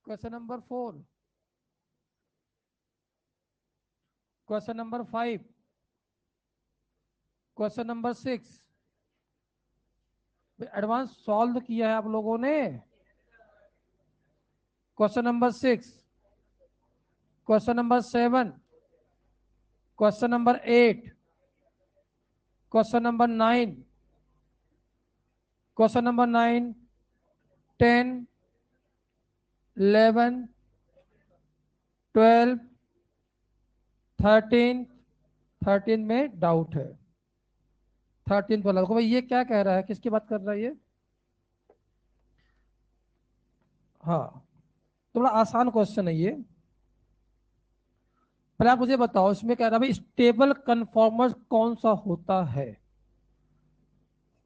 Question number 4, question number 5, question number 6। Advance solve किया है आप लोगों ने। Question number 6, question number 7, question number 8, question number 9, question number 9, 10, 11, 12, 13। 13 में डाउट है। 13 तो लगो भाई, ये क्या कह रहा है, किसकी बात कर रहा है ये? हाँ, तो बड़ा आसान क्वेश्चन है ये। पहले आप मुझे बताओ, इसमें कह रहा है भाई स्टेबल कन्फॉर्मर कौन सा होता है।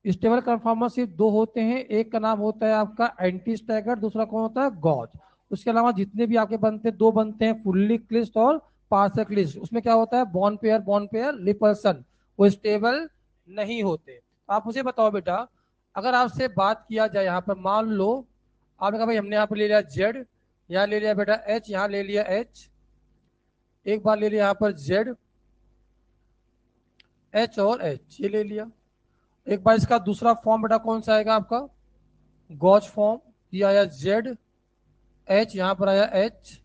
स्टेबल कन्फॉर्मर सिर्फ दो होते हैं, एक का नाम होता है आपका एंटी स्टैगर, दूसरा कौन होता है गॉज। उसके अलावा जितने भी आपके बनते हैं, दो बनते हैं फुल्ली क्लिस्ट और पार्शल क्लिस्ट। उसमें क्या होता है, बॉन्ड पेयर रिपल्सन, वो स्टेबल नहीं होते। आप मुझे बताओ बेटा, अगर आपसे बात किया जाए यहाँ पर, मान लो आपने कहा भाई हमने यहाँ पर ले लिया जेड, यहाँ ले लिया बेटा एच, यहाँ ले लिया एच, एक बार ले लिया यहाँ पर जेड, एच और एच ये ले लिया। एक बार इसका दूसरा फॉर्म बेटा कौन सा आएगा आपका, गॉज फॉर्म। ये आया जेड एच, यहाँ पर आया एच,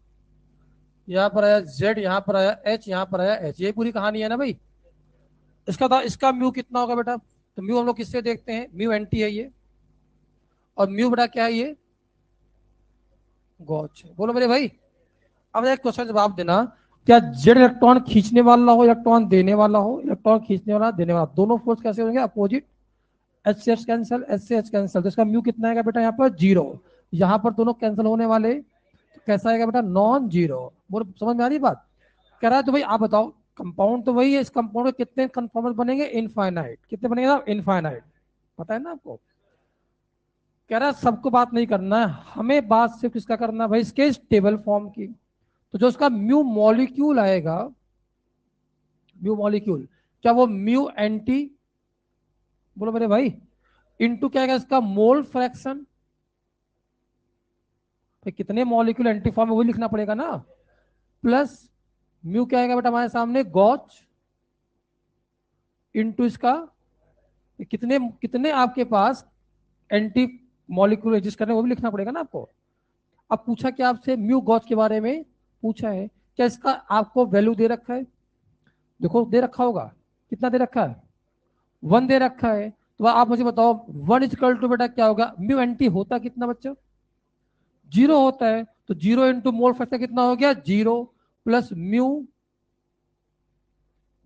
यहाँ पर आया जेड, यहाँ पर आया एच, यहाँ पर आया एच। ये पूरी कहानी है ना भाई। इसका म्यू कितना होगा बेटा, तो म्यू हम लोग किससे देखते हैं, म्यू एंटी है ये, और म्यू बेटा क्या है ये, गॉज। बोलो मेरे भाई, अब एक क्वेश्चन जवाब देना, क्या जेड इलेक्ट्रॉन खींचने वाला हो, इलेक्ट्रॉन देने वाला हो, इलेक्ट्रॉन खींचने वाला देने वाला, दोनों फोर्स कैसे होंगे, अपोजिट। एच से एच कैंसिल, एच से एच कैंसिल, तो इसका म्यू कितना आएगा बेटा यहाँ पर जीरो। यहाँ पर दोनों कैंसिल होने वाले, तो कैसा आएगा बेटा, नॉन जीरो। बोलो समझ में आ रही बात। कह रहा है तो भाई आप बताओ, कंपाउंड तो वही है, इस कंपाउंड के कितने कन्फॉर्मर बनेंगे, इनफाइनाइट। कितने बनेंगे ना, इनफाइनाइट। पता है ना आपको। कह रहा है सबको बात नहीं करना है, हमें बात सिर्फ किसका करना है भाई, इसके स्टेबल फॉर्म की। तो जो उसका म्यू मॉलिक्यूल आएगा, म्यू मॉलिक्यूल, क्या वो म्यू एंटी, बोलो मेरे भाई, इनटू क्या आएगा इसका मोल फ्रैक्शन। तो कितने मॉलिक्यूल एंटी फॉर्म है वही लिखना पड़ेगा ना, प्लस म्यू क्या आएगा बेटा हमारे सामने, गॉच, इनटू इसका कितने कितने आपके पास एंटी मॉलिक्यूल एग्जिस्ट कर रहे हैं वो भी लिखना पड़ेगा ना आपको। अब पूछा क्या आपसे, म्यू गॉच के बारे में पूछा है, क्या इसका आपको वैल्यू दे रखा है, देखो दे रखा होगा, कितना दे रखा है, 1 दे रखा है। तो आप मुझे बताओ 1 बेटा क्या होगा, म्यू एंटी होता कितना बच्चों, जीरो होता है। तो जीरो इंटू मोल फैक्टर कितना हो गया, zero, plus mu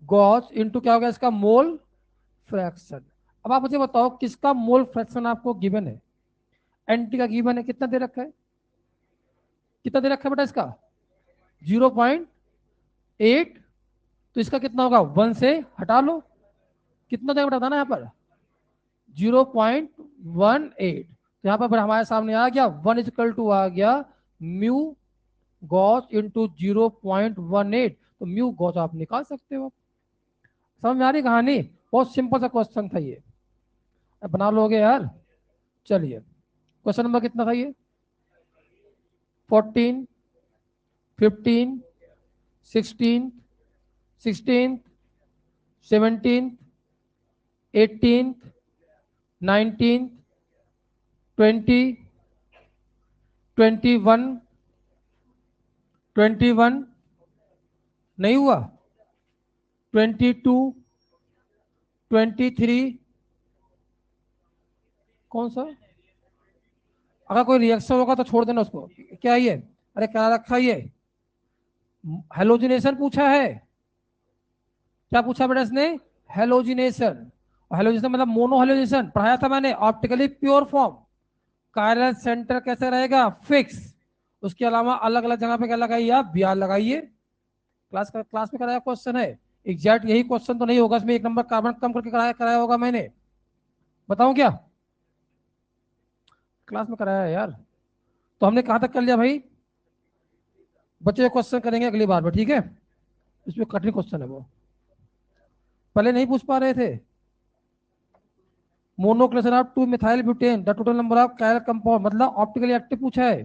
Gauss into क्या हो गया इसका मोल फ्रैक्शन। अब आप मुझे बताओ किसका मोल फ्रैक्शन आपको गिवन है, एंटी का गिवन है, कितना दे रखा है, कितना दे रखा है बेटा इसका, 0.8। तो इसका कितना होगा, 1 से हटा लो, कितना देगा बेटा था ना यहाँ पर, 0.18। तो यहाँ पर हमारे सामने आ गया 1 आ गया म्यू गॉस इंटू 0.18। तो म्यू गॉस आप निकाल सकते हो। समझ में आ रही कहानी, बहुत सिंपल सा क्वेश्चन था ये, बना लोगे यार। चलिए क्वेश्चन नंबर कितना था ये, 14, 15, 16, 16, 17, 18, 19, 20, 21, 21 नहीं हुआ, 22, 23, कौन सा, अगर कोई रिएक्शन होगा तो छोड़ देना उसको। क्या ये, अरे क्या रखा ये, हेलोजिनेशन पूछा है, क्या पूछा बेटा इसने, हेलोजिनेशन। हेलोजिनेशन मतलब मोनो हेलोजिनेशन पढ़ाया था मैंने, optically pure form, chiral centre कैसे रहेगा, फिक्स। उसके अलावा अलग अलग जगह पे क्या लगाइए आप, बियार लगाइए। क्लास में कराया क्वेश्चन है, एग्जैक्ट यही क्वेश्चन तो नहीं होगा, इसमें 1 नंबर कार्बन कम करके कराया कराया होगा मैंने, बताऊं क्या, क्लास में कराया है यार। तो हमने कहां तक कर लिया भाई, बच्चे क्वेश्चन करेंगे अगली बार में, ठीक है। इसमें कठिन क्वेश्चन है वो, पहले नहीं पूछ पा रहे थे। Monochlorination of 2 methyl butane the total number of chiral compound, मतलब ऑप्टिकली एक्टिव पूछा है।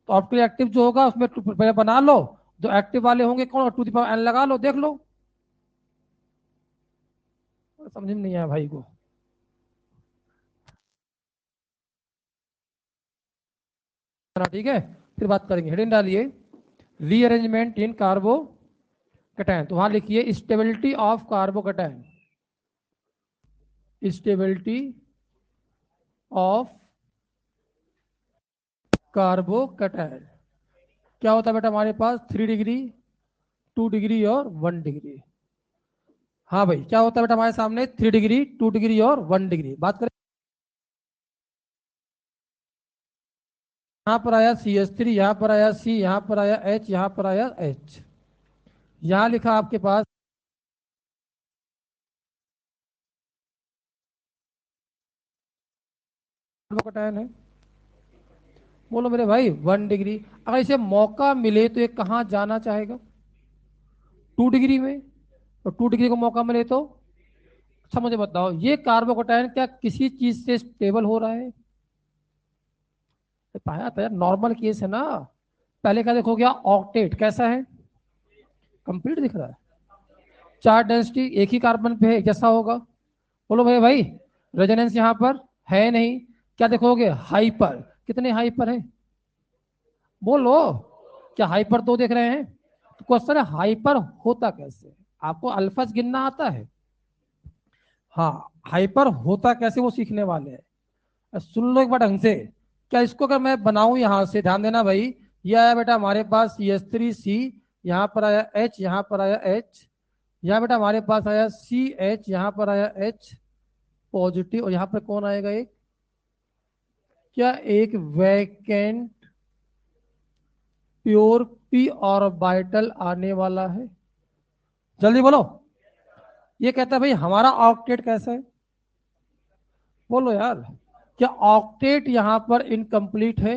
तो ऑप्टिकल एक्टिव जो होगा उसमें पहले बना लो, जो एक्टिव वाले होंगे कौन, टू द पावर n लगा लो, देख लो। समझ में नहीं आया भाई को। ठीक है, फिर बात करेंगे। हेडिंग डालिए रीअरेंजमेंट इन कार्बोकैटायन, तो वहां लिखिए stability of carbocation, stability of carbocation. क्या होता है बेटा हमारे पास 3 डिग्री, 2 डिग्री और 1 डिग्री। हाँ भाई, क्या होता है बेटा हमारे सामने 3 डिग्री, 2 डिग्री और 1 डिग्री। बात करें, यहाँ पर आया CH3, यहाँ पर आया C, यहाँ पर आया H, यहाँ पर आया H, यहाँ लिखा आपके पास कार्बोकैटायन है। बोलो मेरे भाई 1 डिग्री, अगर इसे मौका मिले तो ये कहाँ जाना चाहेगा, 2 डिग्री में। और 2 डिग्री को मौका मिले तो, अच्छा मुझे बताओ ये कार्बोकैटायन क्या किसी चीज से स्टेबल हो रहा है? पाया था यार, नॉर्मल केस है ना। पहले का देखो क्या, ऑक्टेट कैसा है, कंप्लीट दिख रहा है। चार डेंसिटी एक ही कार्बन पे है, कैसा होगा? बोलो भाई भाई, रेजोनेंस यहाँ पर है नहीं, क्या देखोगे, हाइपर। कितने हाइपर है, बोलो। क्या हाइपर दो देख रहे हैं? तो क्वेश्चन है हाइपर होता कैसे, आपको अल्फाज गिनना आता है? हाँ, हाइपर होता कैसे वो सीखने वाले हैं। सुन लो एक बार ढंग से, क्या इसको अगर मैं बनाऊं यहां से, ध्यान देना भाई, ये आया बेटा हमारे पास CH3C, यहाँ पर आया H, यहाँ पर आया H, यहाँ बेटा हमारे पास आया CH, यहाँ पर आया H पॉजिटिव, और यहाँ पर कौन आएगा एक, क्या एक वैकेंट प्योर पी ऑर्बिटल आने वाला है। जल्दी बोलो। ये कहता है भाई हमारा ऑक्टेट कैसा है, बोलो यार। क्या ऑक्टेट यहाँ पर इनकम्प्लीट है?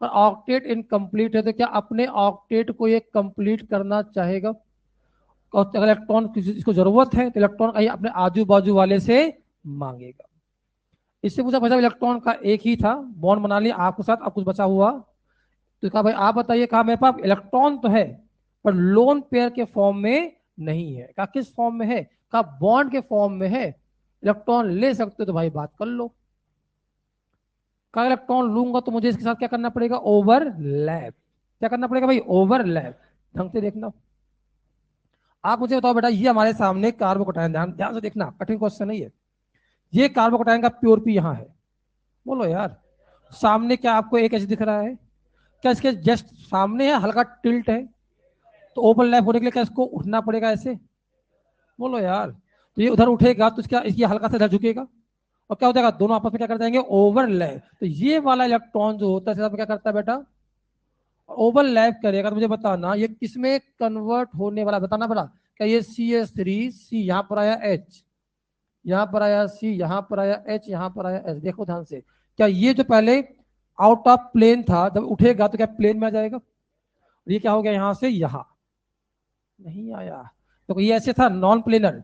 और ऑक्टेट इनकम्प्लीट है तो क्या अपने ऑक्टेट को ये कंप्लीट करना चाहेगा? और अगर इलेक्ट्रॉन किसी इसको जरूरत है तो इलेक्ट्रॉन कहीं अपने आजू बाजू वाले से मांगेगा। इससे पूछा भाई साहब इलेक्ट्रॉन का एक ही था, बॉन्ड बना लिया आपके साथ, अब कुछ बचा हुआ, तो कहा भाई आप बताइए, कहा मेरे पास इलेक्ट्रॉन तो है पर लोन पेयर के फॉर्म में नहीं है। कहा किस फॉर्म में है? कहा बॉन्ड के फॉर्म में है। इलेक्ट्रॉन ले सकते हो तो भाई बात कर लो। कहा इलेक्ट्रॉन लूंगा तो मुझे इसके साथ क्या करना पड़ेगा, ओवरलैप। क्या करना पड़ेगा भाई, ओवरलैप। ढंग से देखना, आप मुझे बताओ बेटा, ये हमारे सामने कार्बोकैटायन, ध्यान ध्यान से देखना, कठिन क्वेश्चन नहीं है। ये कार्बोकैटायन का प्योर पी यहाँ है, बोलो यार। सामने क्या आपको एक एच दिख रहा है? क्या इसके जस्ट सामने है, हल्का टिल्ट है, तो ओवरलैप होने के लिए क्या इसको उठना पड़ेगा ऐसे, बोलो यार। तो ये उधर उठेगा तो इसका इसकी हल्का से इधर झुकेगा, और क्या हो जाएगा, दोनों आपस में क्या कर जाएंगे, ओवरलैप। तो ये वाला इलेक्ट्रॉन जो होता है क्या करता है बेटा, ओवरलैप करेगा। तो मुझे बताना ये किसमें कन्वर्ट होने वाला, बताना बड़ा। क्या ये CH3C, यहाँ पर आया H, यहाँ पर आया C, यहाँ पर आया H, यहाँ पर आया H, देखो ध्यान से। क्या ये जो पहले आउट ऑफ प्लेन था, जब उठेगा तो क्या प्लेन में आ जाएगा? ये क्या हो गया, यहाँ से यहाँ नहीं आया, तो ये ऐसे था नॉन प्लेनर।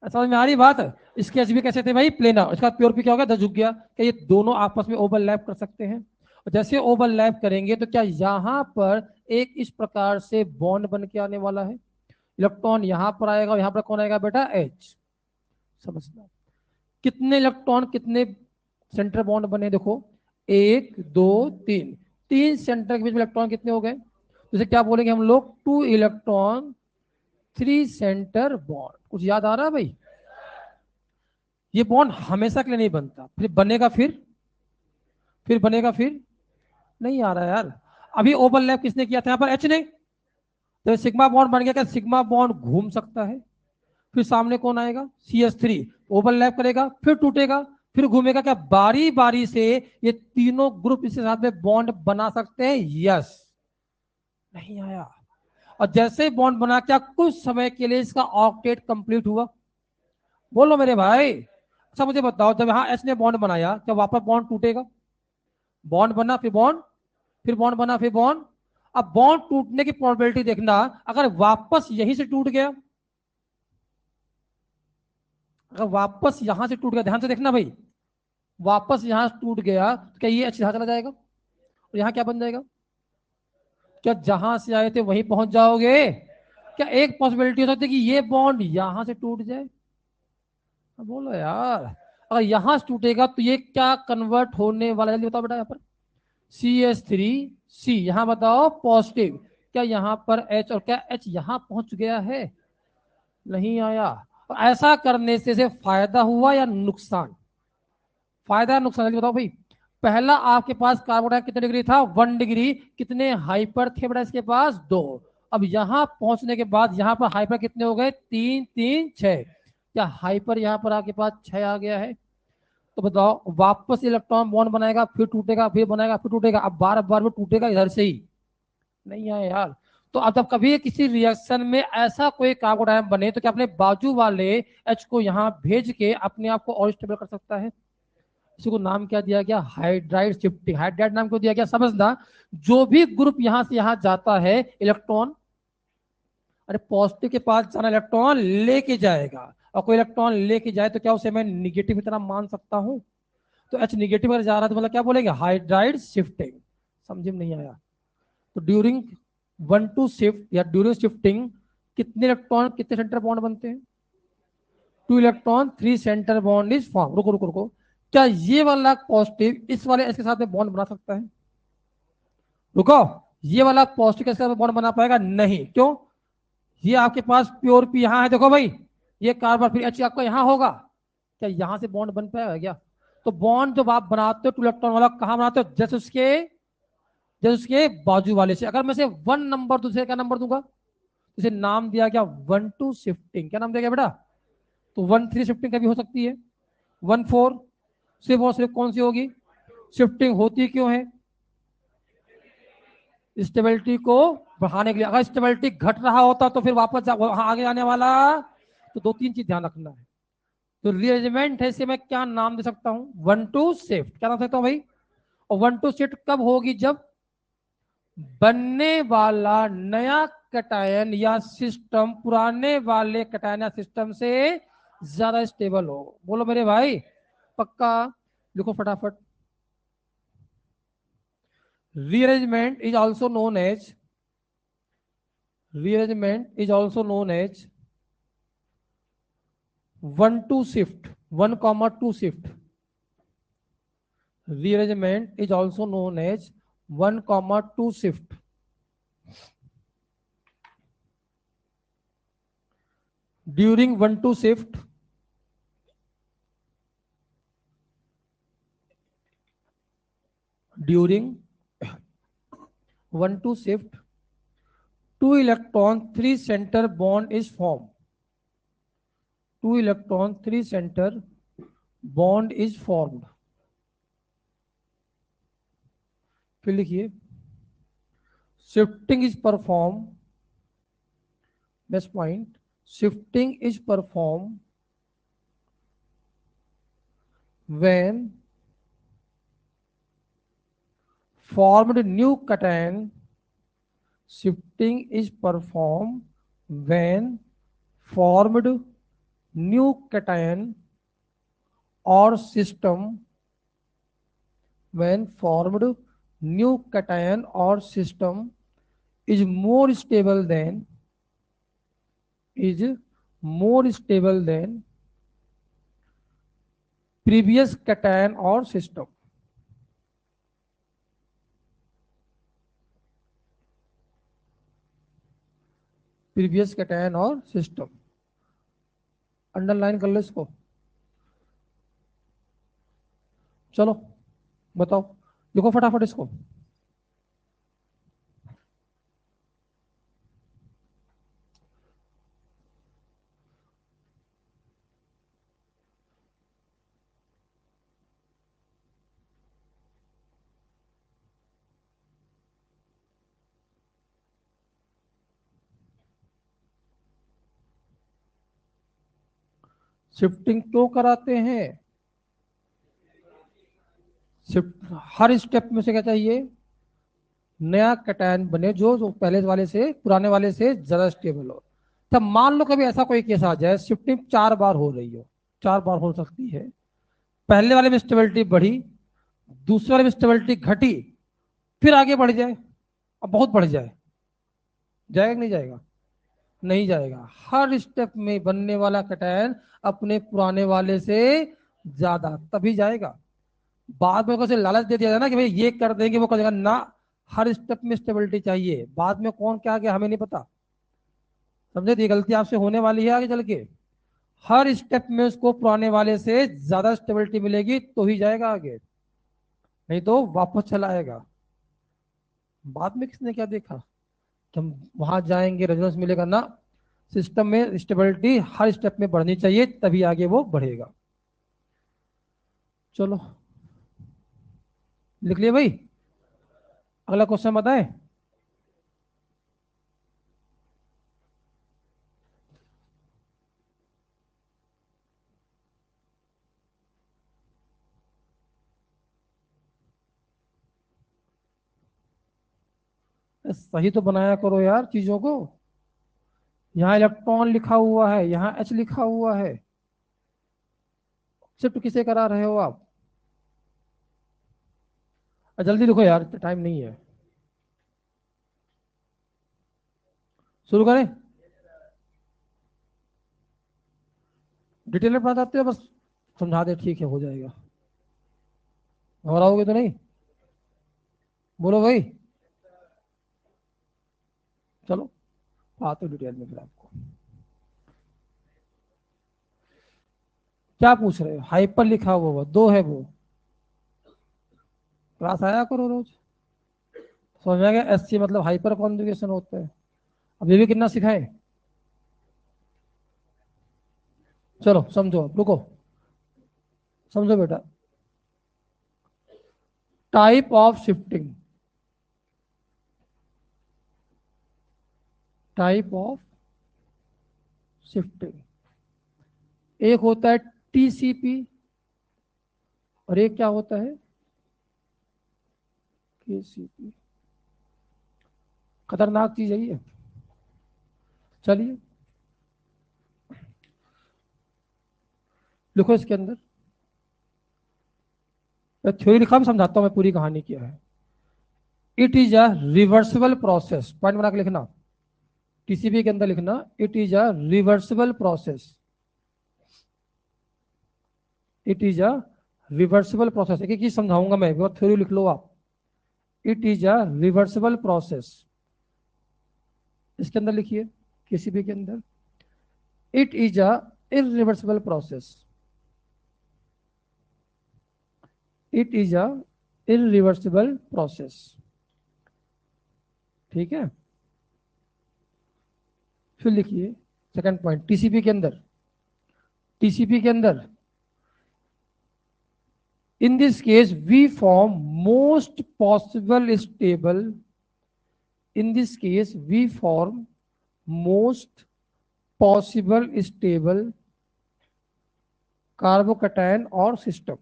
समझ में आ रही बात? इसके एच भी कैसे थे भाई, प्लेनर। इसका प्योर पी क्या हो गया, झुक गया। क्या ये दोनों आपस में ओवरलैप कर सकते हैं? और जैसे ओवरलैप करेंगे तो क्या यहाँ पर एक इस प्रकार से बॉन्ड बन के आने वाला है। इलेक्ट्रॉन यहाँ पर आएगा, यहाँ पर कौन आएगा बेटा, H। समझना, कितने इलेक्ट्रॉन कितने सेंटर बॉन्ड बने, देखो 1 2 3, 3 सेंटर के बीच में इलेक्ट्रॉन कितने हो गए, जैसे क्या बोलेंगे हम लोग, 2 इलेक्ट्रॉन 3 सेंटर बॉन्ड। कुछ याद आ रहा है भाई? ये बॉन्ड हमेशा के लिए नहीं बनता, फिर बनेगा, फिर बनेगा, फिर नहीं आ रहा है यार। अभी ओवरलैप किसने किया था यहाँ पर, H ने। तो सिग्मा बॉन्ड बन गया, क्या सिग्मा बॉन्ड घूम सकता है? फिर सामने कौन आएगा, CH3, ओवरलैप करेगा, फिर टूटेगा, फिर घूमेगा। क्या बारी बारी से ये तीनों ग्रुप इसके साथ में बॉन्ड बना सकते हैं? यस। नहीं आया। और जैसे ही बॉन्ड बना, क्या कुछ समय के लिए इसका ऑक्टेट कंप्लीट हुआ, बोलो मेरे भाई। अच्छा मुझे बताओ, जब यहाँ H ने बॉन्ड बनाया, क्या वापस बॉन्ड टूटेगा? बॉन्ड बना, फिर बॉन्ड, फिर बॉन्ड बना, फिर बॉन्ड। अब बॉन्ड टूटने की प्रोबेबिलिटी देखना, अगर वापस यहीं से टूट गया, अगर वापस यहां से टूट गया, ध्यान से देखना भाई, वापस यहां टूट गया तो क्या ये H यहां चला जाएगा? और यहाँ क्या बन जाएगा? क्या जहां से आए थे वहीं पहुंच जाओगे? क्या एक पॉसिबिलिटी हो सकती है कि ये बॉन्ड यहां से टूट जाए? बोलो यार, अगर यहां से टूटेगा तो ये क्या कन्वर्ट होने वाला है, जल्दी बताओ बेटा। यहाँ पर CH3C, यहां बताओ पॉजिटिव। क्या यहाँ पर H, और क्या H यहां पहुंच गया है? नहीं आया। और ऐसा करने से फायदा हुआ या नुकसान? फायदा या नुकसान, जल्दी बताओ भाई। पहला आपके पास कार्बन डाइऑक्साइड कितने डिग्री था? 1 डिग्री। कितने हाइपर थे बेटा इसके पास? 2। अब यहां पहुंचने के बाद यहां पर हाइपर कितने हो गए? 3 3 6। क्या हाइपर यहां पर आपके पास 6 आ गया है? तो बताओ, वापस इलेक्ट्रॉन बॉन्ड बनाएगा, फिर टूटेगा, फिर बनाएगा, फिर टूटेगा। अब बार बार वो टूटेगा इधर से ही। नहीं आया यार। तो अब जब कभी किसी रिएक्शन में ऐसा कोई कार्बन आयन बने तो क्या अपने बाजू वाले H को यहां भेज के अपने आप को और स्टेबल कर सकता है? इसी को नाम क्या दिया गया? Hydride shifting. हाइड्राइड नाम क्यों दिया गया? समझना, जो भी ग्रुप यहां से यहां जाता है इलेक्ट्रॉन, अरे पॉजिटिव के पास जाना इलेक्ट्रॉन लेके जाएगा, और कोई इलेक्ट्रॉन लेके जाए तो क्या उसे मैं निगेटिव की तरह मान सकता हूं? तो H निगेटिव अगर जा रहा है तो मतलब क्या बोलेंगे? Hydride shifting. समझ में नहीं आया? तो ड्यूरिंग 1 2 शिफ्ट या ड्यूरिंग शिफ्टिंग कितने इलेक्ट्रॉन कितने सेंटर बॉन्ड बनते हैं? 2 electron 3 centre bond is form. रुको रुको रुको, क्या ये वाला पॉजिटिव इस वाले एस के साथ में बॉन्ड बना सकता है? रुको, ये वाला पॉजिटिव के साथ बॉन्ड बना पाएगा? नहीं। क्यों? ये आपके पास प्योर पी यहाँ है, देखो भाई, ये कार्बन फिर एच आपका यहाँ होगा। क्या यहाँ से बॉन्ड बन पाएगा क्या? तो बॉन्ड जब आप बनाते हो 2 इलेक्ट्रॉन वाला, कहां बनाते हो? जैसे उसके बाजू वाले से। अगर मैं से 1 नंबर दूसरे क्या नंबर दूंगा? इसे नाम दिया गया 1 2 शिफ्टिंग। क्या नाम दिया गया बेटा? तो 1 3 शिफ्टिंग कभी हो सकती है, 1 4 सिर्फ और सिर्फ कौन सी होगी? शिफ्टिंग होती क्यों है? स्टेबिलिटी को बढ़ाने के लिए। अगर स्टेबिलिटी घट रहा होता तो फिर वापस आगे आने वाला। तो 2 3 चीज ध्यान रखना है। तो रीअरेंजमेंट है, इसे मैं क्या नाम दे सकता हूं? 1 2 शिफ्ट। क्या नाम दे सकता हूं भाई? और 1 2 शिफ्ट कब होगी? जब बनने वाला नया कटायन या सिस्टम पुराने वाले कटायन या सिस्टम से ज्यादा स्टेबल हो। बोलो मेरे भाई, पक्का? लिखो फटाफट। Rearrangement is also known as rearrangement is also known as 1 2 shift, 1 2 shift. Rearrangement is also known as 1 2 shift. During 1 2 shift, during 1 2 shift, 2 electron 3 center bond is formed. 2 electron 3 center bond is formed. फिर लिखिए, shifting is performed. Best point. Shifting is performed when formed new cation. Shifting is performed when formed new cation or system, when formed new cation or system is more stable than previous cation or system. Previous cation और system. Underline कर लो इसको। चलो बताओ, लिखो फटाफट इसको। Shifting क्यों कराते हैं? शिफ्ट हर स्टेप में से क्या चाहिए? नया कैटायन बने जो पहले वाले से, पुराने वाले से ज्यादा स्टेबल हो। तब मान लो कभी ऐसा कोई केस आ जाए, शिफ्टिंग 4 बार हो रही हो, 4 बार हो सकती है। पहले वाले में स्टेबिलिटी बढ़ी, दूसरे वाले में स्टेबिलिटी घटी, फिर आगे बढ़ जाए, अब बहुत बढ़ जाए, जाएगा कि नहीं जाएगा? नहीं जाएगा। हर स्टेप में बनने वाला कटायन अपने पुराने वाले से ज्यादा, तभी जाएगा। बाद में कैसे लालच दे दिया जाए ना कि भाई ये कर देंगे वो कर देगा ना, हर स्टेप में स्टेबिलिटी चाहिए। बाद में कौन क्या गया हमें नहीं पता, समझे? तो ये गलती आपसे होने वाली है आगे चल के। हर स्टेप में उसको पुराने वाले से ज्यादा स्टेबिलिटी मिलेगी तो ही जाएगा आगे, नहीं तो वापस चला आएगा। बाद में किसने क्या देखा कि हम वहां जाएंगे रेजोनेंस मिलेगा ना, सिस्टम में स्टेबिलिटी हर स्टेप में बढ़नी चाहिए तभी आगे वो बढ़ेगा। चलो लिख लिया भाई, अगला क्वेश्चन बताएं। सही तो बनाया करो यार चीजों को। यहाँ इलेक्ट्रॉन लिखा हुआ है, यहाँ एच लिखा हुआ है, शिफ्ट किसे करा रहे हो आप? जल्दी लिखो यार, टाइम नहीं है। शुरू करें? डिटेल में पढ़ना चाहते हो, बस समझा दे ठीक है, हो जाएगा। घबराओगे तो नहीं? बोलो भाई। चलो आते डिटेल में फिर आपको। क्या पूछ रहे हो? हाइपर लिखा हुआ वो दो है वो। क्लास आया करो रोज, समझ में आ गया? एस सी मतलब हाइपर कॉन्जुगेशन होता है। अब ये भी कितना सिखाए? चलो समझो, अब रुको, समझो बेटा। Type of shifting, type of shifting, एक होता है टीसीपी और एक क्या होता है? केसीपी। खतरनाक चीज है ये। चलिए लिखो इसके अंदर, मैं थ्योरी लिखा भी समझाता हूं मैं पूरी कहानी क्या है। It is a reversible process, point बना के लिखना। टीसीपी के अंदर लिखना, it is a reversible process. It is a reversible process, एक एक चीज समझाऊंगा मैं, थ्योरी लिख लो आप। It is a reversible process, इसके अंदर लिखिए, केसीपी के अंदर। It is a irreversible process, it is a irreversible process. ठीक है, फिर लिखिए सेकंड पॉइंट टीसीपी के अंदर। टीसीपी के अंदर, in this case we form most possible stable, in this case we form most possible stable carbocation और system,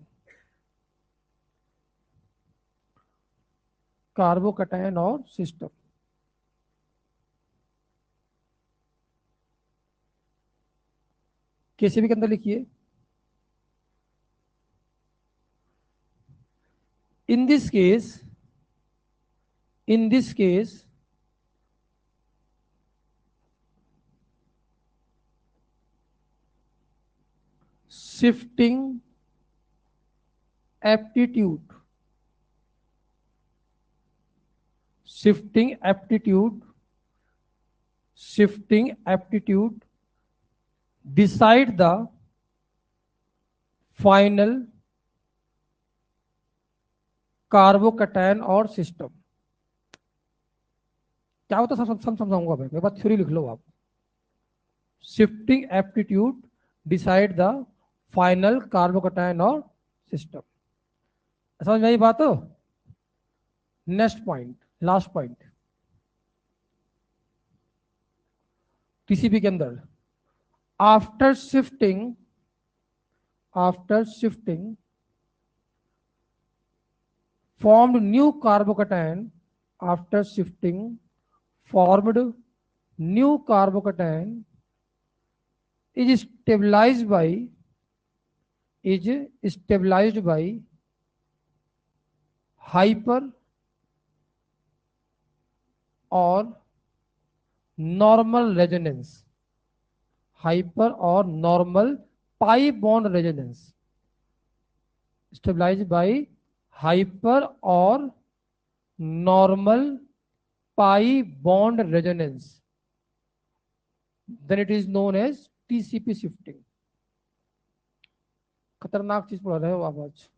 carbocation और सिस्टम। केसीपी के अंदर लिखिए, in this case, in this case shifting aptitude, shifting aptitude, shifting aptitude decide the final carbocation और system. क्या होता है सब समझाऊंगा मैं, मेरे पास थ्योरी लिख लो आप। Shifting aptitude decide the final carbocation और सिस्टम। समझ में आई बात हो? Next point, last point TCP के अंदर, after shifting, after shifting formed new carbocation, after shifting formed new carbocation is stabilized by, is stabilized by hyper और normal resonance, hyper और normal pi bond resonance, stabilize by hyper और normal pi bond resonance, then it is known as TCP shifting. खतरनाक चीज पढ़ रहे हो आप आज।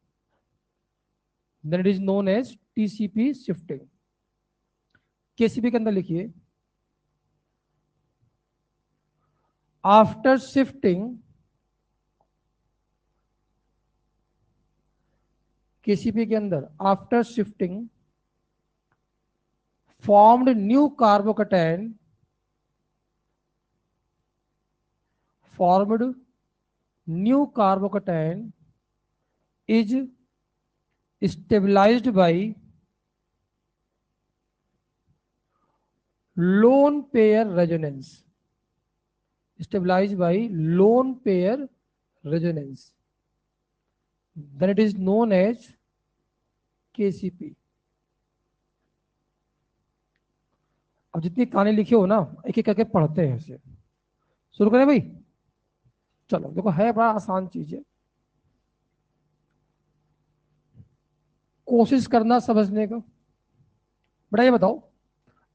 Then it is known as TCP shifting. KCP के अंदर लिखिए, आफ्टर शिफ्टिंग, केसीपी के अंदर after shifting formed new carbocation, formed new carbocation is stabilized by lone pair resonance, stabilized by lone pair resonance, then it is known as KCP। अब जितनी कहानी लिखी हो ना, एक एक करके पढ़ते हैं इसे। शुरू करें भाई? चलो देखो, है बड़ा आसान चीज है, कोशिश करना समझने का। बेटा ये बताओ,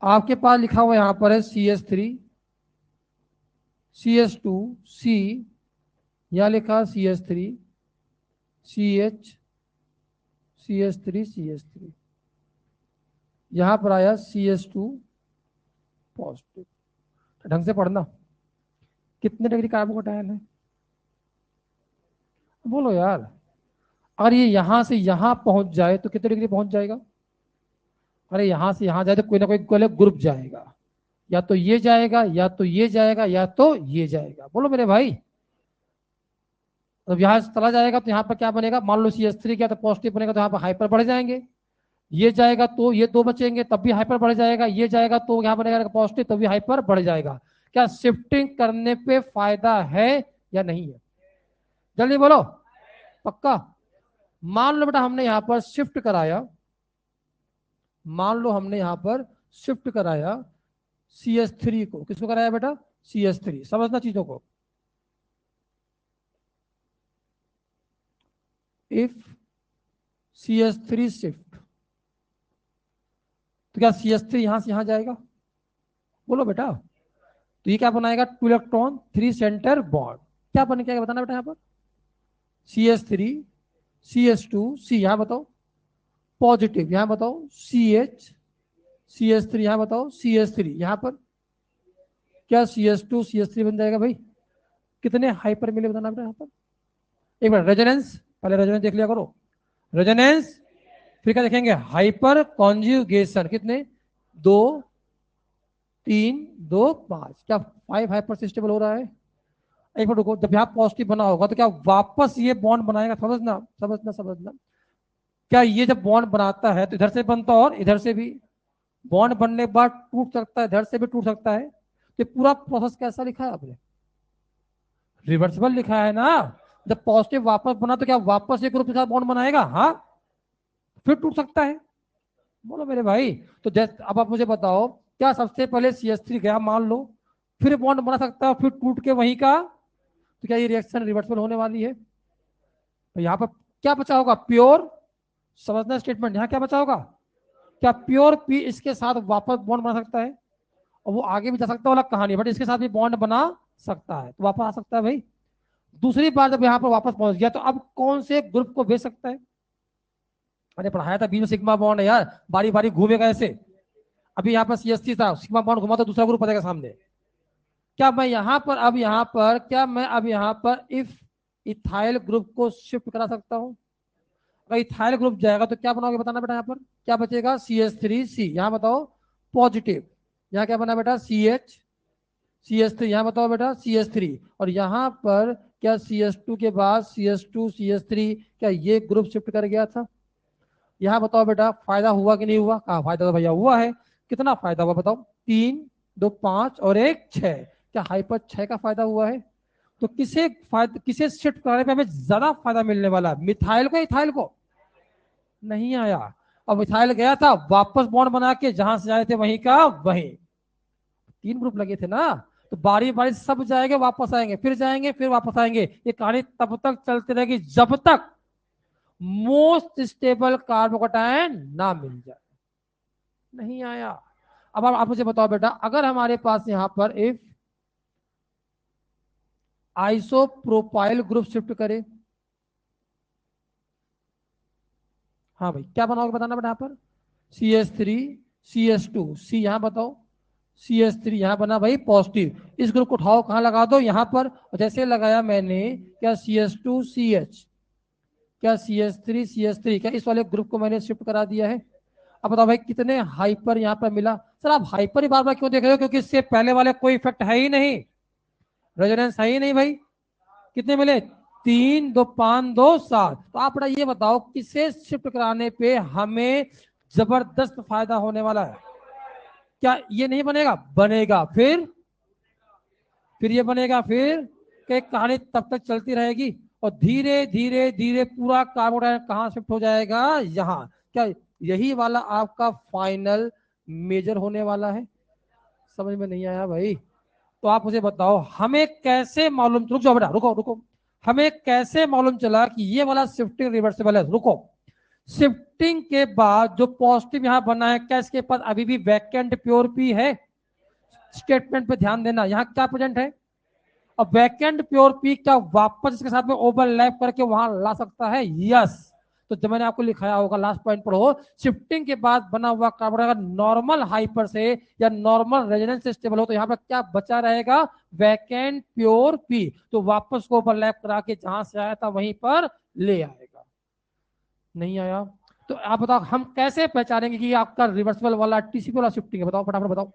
आपके पास लिखा हुआ यहां पर है CH3 CH2 C, यहां लिखा CH3 CH CH3 CH3, यहां पर आया CH2 पॉजिटिव। ढंग से पढ़ना, कितने डिग्री कार्बोकैटायन है बोलो यार। अगर ये यहां से यहां पहुंच जाए तो कितने डिग्री पहुंच जाएगा? अरे यहां से यहां जाए तो कोई ना कोई ग्रुप जाएगा, या तो ये जाएगा या तो ये जाएगा या तो ये जाएगा। बोलो मेरे भाई। अब यहां से चला जाएगा तो यहाँ पर क्या बनेगा? मान लो CH3 क्या तो पॉजिटिव बनेगा, तो यहाँ पर हाइपर बढ़ जाएंगे। ये जाएगा तो ये दो बचेंगे, तब भी हाइपर बढ़ जाएगा। ये जाएगा तो यहाँ बनेगा पॉजिटिव, तब भी हाइपर बढ़ जाएगा। क्या शिफ्टिंग करने पे फायदा है या नहीं है? जल्दी बोलो, पक्का? मान लो बेटा हमने यहां पर शिफ्ट कराया, मान लो हमने यहां पर शिफ्ट कराया CH3 को। किसको कराया बेटा? CH3। समझना चीजों को। इफ CH3 शिफ्ट, तो क्या CH3 यहां से यहां जाएगा? बोलो बेटा। तो ये क्या बनाएगा? 2 इलेक्ट्रॉन 3 सेंटर बॉन्ड। क्या बन क्या बताना बेटा यहां पर? CH3 CH2 C, यहां बताओ पॉजिटिव, यहां बताओ CH CH3, यहां बताओ CH3, यहां पर क्या CH2 CH3 बन जाएगा भाई? कितने हाइपर मिले बताना बेटा यहां पर? एक बार रेजोनेंस, पहले रेजोनेंस देख लिया करो। रेजोनेंस, फिर क्या देखेंगे? Hyper conjugation. कितने? 2 3 2 5। क्या 5 हाइपर से स्टेबल हो रहा है? एक बार रुको, जब यहाँ पॉजिटिव बना होगा तो क्या वापस ये बॉन्ड बनाएगा? समझना समझना समझना। क्या ये जब बॉन्ड बनाता है तो इधर से बनता और इधर से भी बॉन्ड बनने के बाद टूट सकता है, इधर से भी टूट सकता है। तो पूरा प्रोसेस कैसा लिखा है आपने? रिवर्सिबल लिखा है ना। जब पॉजिटिव वापस बना तो क्या वापस एक ग्रुप के साथ बॉन्ड बनाएगा? हाँ, फिर टूट सकता है। बोलो मेरे भाई। तो जैसे अब आप मुझे बताओ, क्या सबसे पहले CH3 गया मान लो, फिर बॉन्ड बना सकता है, फिर टूट के वहीं का, तो क्या ये रिएक्शन रिवर्सिबल होने वाली है? तो यहाँ पर क्या बचा होगा? प्योर। समझना स्टेटमेंट, यहाँ क्या बचा होगा? क्या प्योर P इसके साथ वापस बॉन्ड बना सकता है? और वो आगे भी जा सकता है, अलग कहानी, बट इसके साथ भी बॉन्ड बना सकता है, तो वापस आ सकता है भाई। दूसरी बार जब यहाँ पर वापस पहुंच गया तो अब कौन से ग्रुप को भेज सकता है? मैंने पढ़ाया था बीच में सिग्मा बॉन्ड है यार, बारी बारी घूमेगा ऐसे। अभी यहाँ पर CH3 था, सिग्मा बॉन्ड घुमा तो दूसरा ग्रुप आ जाएगा सामने। क्या मैं यहाँ पर अब यहाँ पर क्या मैं अब यहाँ पर इफ इथाइल ग्रुप को शिफ्ट करा सकता हूँ? अगर इथाइल ग्रुप जाएगा तो क्या बनाओगे बताना बेटा? यहाँ पर क्या बचेगा? CH3C, यहाँ बताओ पॉजिटिव, यहाँ क्या बना बेटा? CH3, यहाँ बताओ बेटा CH3, और यहाँ पर क्या CH2 के बाद CH2 CH3, क्या ये ग्रुप शिफ्ट कर गया था? यहाँ बताओ बेटा फायदा हुआ कि नहीं हुआ? कहा फायदा तो भैया हुआ है। कितना फायदा हुआ बताओ? 3 2 5 और 1 6। क्या हाइपर 6 का फायदा हुआ है? तो किसे शिफ्ट कराने पे हमें ज्यादा फायदा मिलने वाला? मिथाइल को इथाइल को? नहीं आया। अब मिथाइल गया था वापस बॉन्ड बना के जहां से आए थे वहीं का वहीं, 3 ग्रुप लगे थे ना, तो बारी बारी सब जाएंगे वापस आएंगे, फिर जाएंगे फिर वापस आएंगे। ये कहानी तब तक चलती रहेगी जब तक मोस्ट स्टेबल कार्बोकैटायन ना मिल जाए। नहीं आया। अब आप मुझे बताओ बेटा, अगर हमारे पास यहां पर इफ आइसोप्रोपाइल ग्रुप शिफ्ट करे, हाँ भाई क्या बनाओगे बताना बेटा, यहाँ पर CH3 CH2 C, यहां बताओ CH3 यहां बना भाई पॉजिटिव, इस ग्रुप को उठाओ कहां लगा दो यहां पर, जैसे लगाया मैंने, क्या CH2 CH, क्या CH3 CH3, क्या इस वाले ग्रुप को मैंने शिफ्ट करा दिया है। अब बताओ भाई कितने हाइपर यहां पर मिला। सर आप हाइपर ही बार बार क्यों देख रहे हो, क्योंकि इससे पहले वाले कोई इफेक्ट है ही नहीं, रेजोनेंस है ही नहीं भाई। कितने मिले, 3 2 5 2 7। तो आप बेटा ये बताओ किसे शिफ्ट कराने पे हमें जबरदस्त फायदा होने वाला है। क्या ये नहीं बनेगा, बनेगा, फिर ये बनेगा, फिर कि कहानी तब तक चलती रहेगी, और धीरे धीरे धीरे पूरा कार्बोडाइड कहां शिफ्ट हो जाएगा, यहां। क्या यही वाला आपका फाइनल मेजर होने वाला है। समझ में नहीं आया भाई। तो आप मुझे बताओ हमें कैसे मालूम, रुक जाओ बेटा, रुको रुको, हमें कैसे मालूम चला कि ये वाला शिफ्टिंग रिवर्सिबल है। रुको, शिफ्टिंग के बाद जो पॉजिटिव यहां बना है, क्या इसके पास अभी भी वैकेंट प्योर पी है। स्टेटमेंट पे ध्यान देना, यहां क्या प्रेजेंट है, और वैकेंट प्योर पी क्या वापस इसके साथ में ओवरलैप करके वहां ला सकता है, यस। तो जब मैंने आपको लिखाया होगा, लास्ट पॉइंट पढ़ो, शिफ्टिंग के बाद बना हुआ कार्बन अगर नॉर्मल हाइपर से या नॉर्मल रेजोनेंस से स्टेबल हो, तो यहाँ पर क्या बचा रहेगा, वैकेंट प्योर पी, तो वापस को ओवरलैप करा के जहां से आया था वहीं पर ले आएगा। नहीं आया। तो आप बताओ हम कैसे पहचानेंगे कि आपका रिवर्सिबल वाला टीसीपी वाला शिफ्टिंग है, बताओ फटाफट बताओ।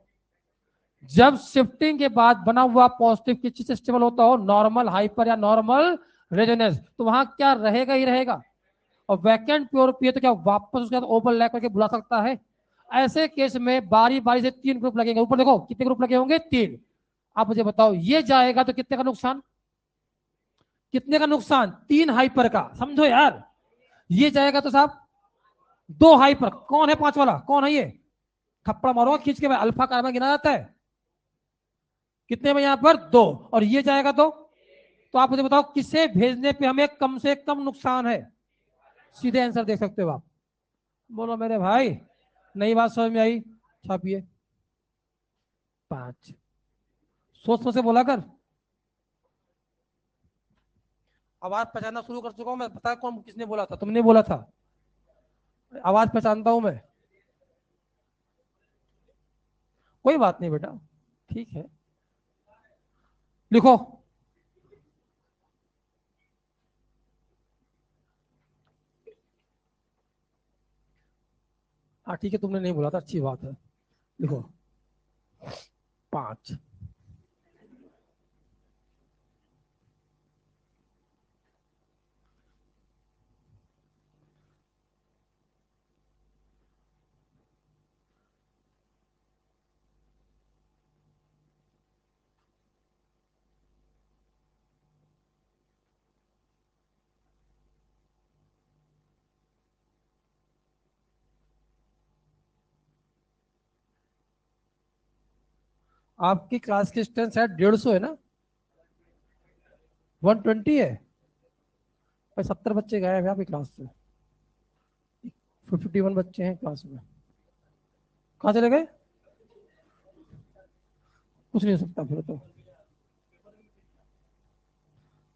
जब शिफ्टिंग के बाद बना हुआ पॉजिटिव किस चीज से स्टेबल होता हो, नॉर्मल हाइपर या नॉर्मल रेजोनेंस, तो वहां क्या रहेगा ही रहेगा, और वैकेंट प्योर पी है तो क्या वापस उसके बाद ओवरलैप करके बुला सकता है। ऐसे केस में बारी बारी से 3 ग्रुप लगेंगे, ऊपर देखो कितने ग्रुप लगे होंगे, 3। आप मुझे बताओ ये जाएगा तो कितने का नुकसान, कितने का नुकसान, 3 हाइपर का, समझो यार। ये जाएगा तो साहब 2 हाइपर, कौन है 5 वाला, कौन है ये, थप्पड़ मारो खींच के भाई, अल्फा कार्बन गिना जाता है, कितने में यहां पर 2, और ये जाएगा तो आप मुझे बताओ किसे भेजने पे हमें कम से कम नुकसान है। सीधे आंसर देख सकते हो आप, बोलो मेरे भाई, नई बात समझ में आई, छापिए 5, सोच सोच से बोला कर। आवाज पहचानना शुरू कर चुका हूं मैं, बता कौन किसने बोला था, तुमने बोला था, आवाज पहचानता हूं मैं। कोई बात नहीं बेटा, ठीक है, लिखो। हाँ ठीक है, तुमने नहीं बोला था, अच्छी बात है, लिखो 5। आपकी क्लास की स्ट्रेंथ शायद 150 है ना, 120 है, भाई 70 बच्चे गए हैं आपकी क्लास से, 51 बच्चे हैं क्लास में, कहाँ चले गए, कुछ नहीं हो सकता फिर तो,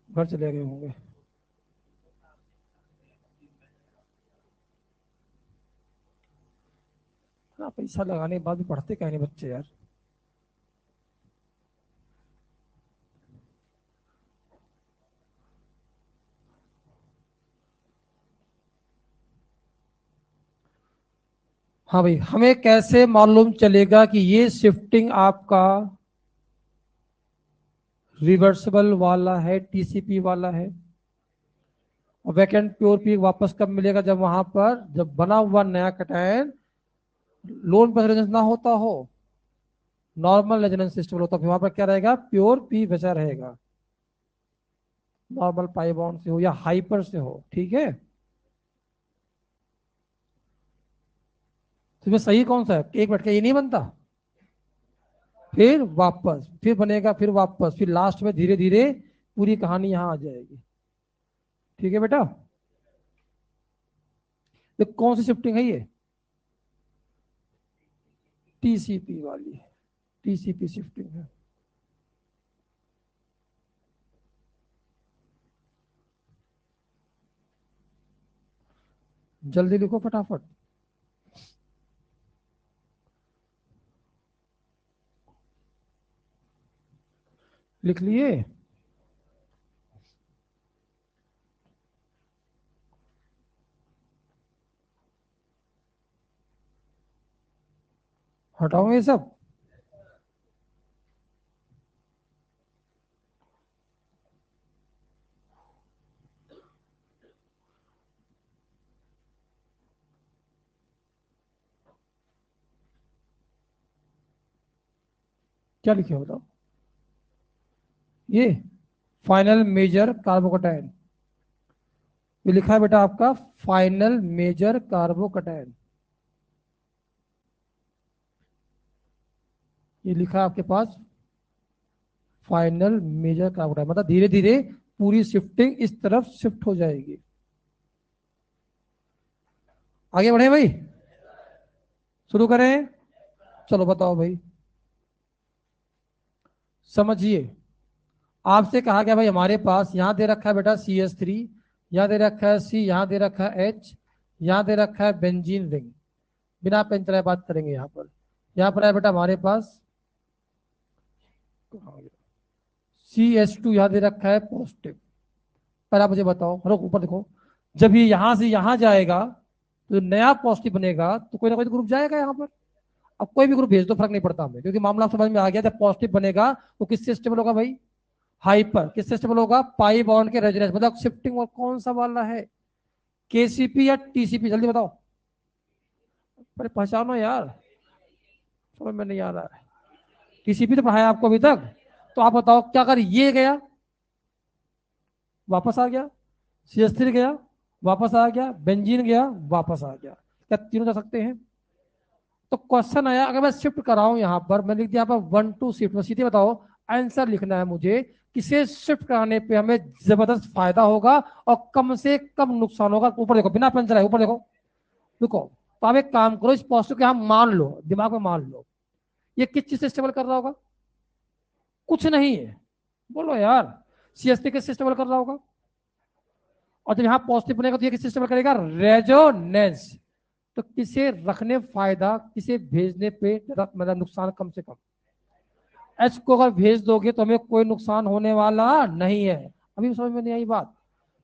घर चले गए होंगे। हाँ पैसा लगाने के बाद भी पढ़ते कहीं नहीं बच्चे यार। हाँ भाई, हमें कैसे मालूम चलेगा कि ये शिफ्टिंग आपका रिवर्सिबल वाला है, टीसीपी वाला है, और वैकेंट प्योर पी वापस कब मिलेगा, जब वहां पर जब बना हुआ नया कटायन लोन पर रेजोनेंस ना होता हो, नॉर्मल रेजोनेंस सिस्टम होता, फिर वहां पर क्या रहेगा, प्योर पी बचा रहेगा, नॉर्मल पाई बॉन्ड से हो या हाइपर से हो, ठीक है। इसमें सही कौन सा है? एक बैठ के ये नहीं बनता, फिर वापस, फिर बनेगा, फिर वापस, फिर लास्ट में धीरे धीरे पूरी कहानी यहां आ जाएगी। ठीक है बेटा, तो कौन सी शिफ्टिंग है ये? टीसीपी वाली, टीसीपी शिफ्टिंग है। जल्दी लिखो फटाफट। लिख लिए? हटाओ ये सब। क्या लिखे बताओ? ये फाइनल मेजर कार्बोकटायन, ये लिखा है बेटा आपका फाइनल मेजर कार्बोकटायन, ये लिखा है आपके पास फाइनल मेजर कार्बोकटायन, मतलब धीरे धीरे पूरी शिफ्टिंग इस तरफ शिफ्ट हो जाएगी। आगे बढ़े भाई, शुरू करें? चलो बताओ भाई, समझिए। आपसे कहा गया भाई हमारे पास यहां दे रखा है बेटा CH3, यहां दे रखा है C, यहां दे रखा है H, यहां दे रखा है बेंजीन रिंग। बिना पेन चलाए बात करेंगे। यहाँ पर है बेटा हमारे पास CH2, यहाँ दे रखा है पॉजिटिव। पर आप मुझे बताओ, हेलो ऊपर देखो, जब ये यहां से यहां जाएगा तो नया पॉजिटिव बनेगा तो कोई ना कोई ग्रुप जाएगा यहाँ पर। अब कोई भी ग्रुप भेज दो, फर्क नहीं पड़ता हमें, क्योंकि मामला समझ में आ गया। जब पॉजिटिव बनेगा वो किससे स्टेबल होगा भाई? हाइपर। किससे स्टेबल होगा? पाई बॉन्ड के रेजोनेंस, मतलब शिफ्टिंग और कौन सा वाला है? केसीपी या टीसीपी? जल्दी बताओ। अरे पहचानो यार, समझ में नहीं आ रहा है। टीसीपी तो पढ़ाया आपको अभी तक। तो आप बताओ क्या, अगर ये गया वापस आ गया, CH3 गया वापस आ गया, बेंजीन गया वापस आ गया, क्या तीनों जा सकते हैं? तो क्वेश्चन आया, अगर मैं शिफ्ट कराऊं यहां पर, मैं लिख दिया यहाँ पर 1 2 शिफ्ट, सीधे बताओ आंसर लिखना है मुझे, किसे शिफ्ट कराने पे हमें जबरदस्त फायदा होगा और कम से कम नुकसान होगा। ऊपर देखो, बिना पेंसिल है, ऊपर देखो, रुको। तो आप एक काम करो, इस पॉजिटिव के हम मान लो, दिमाग में मान लो, ये किस चीज से स्टेबल कर रहा होगा? कुछ नहीं है, बोलो यार। CH3 किस से स्टेबल कर रहा होगा? और जब यहाँ पॉजिटिव बनेगा तो ये किस से स्टेबल करेगा? रेजोनेंस। तो किसे रखने फायदा, किसे भेजने पे मतलब नुकसान कम से कम? H को अगर भेज दोगे तो हमें कोई नुकसान होने वाला नहीं है। अभी समझ में नहीं आई बात?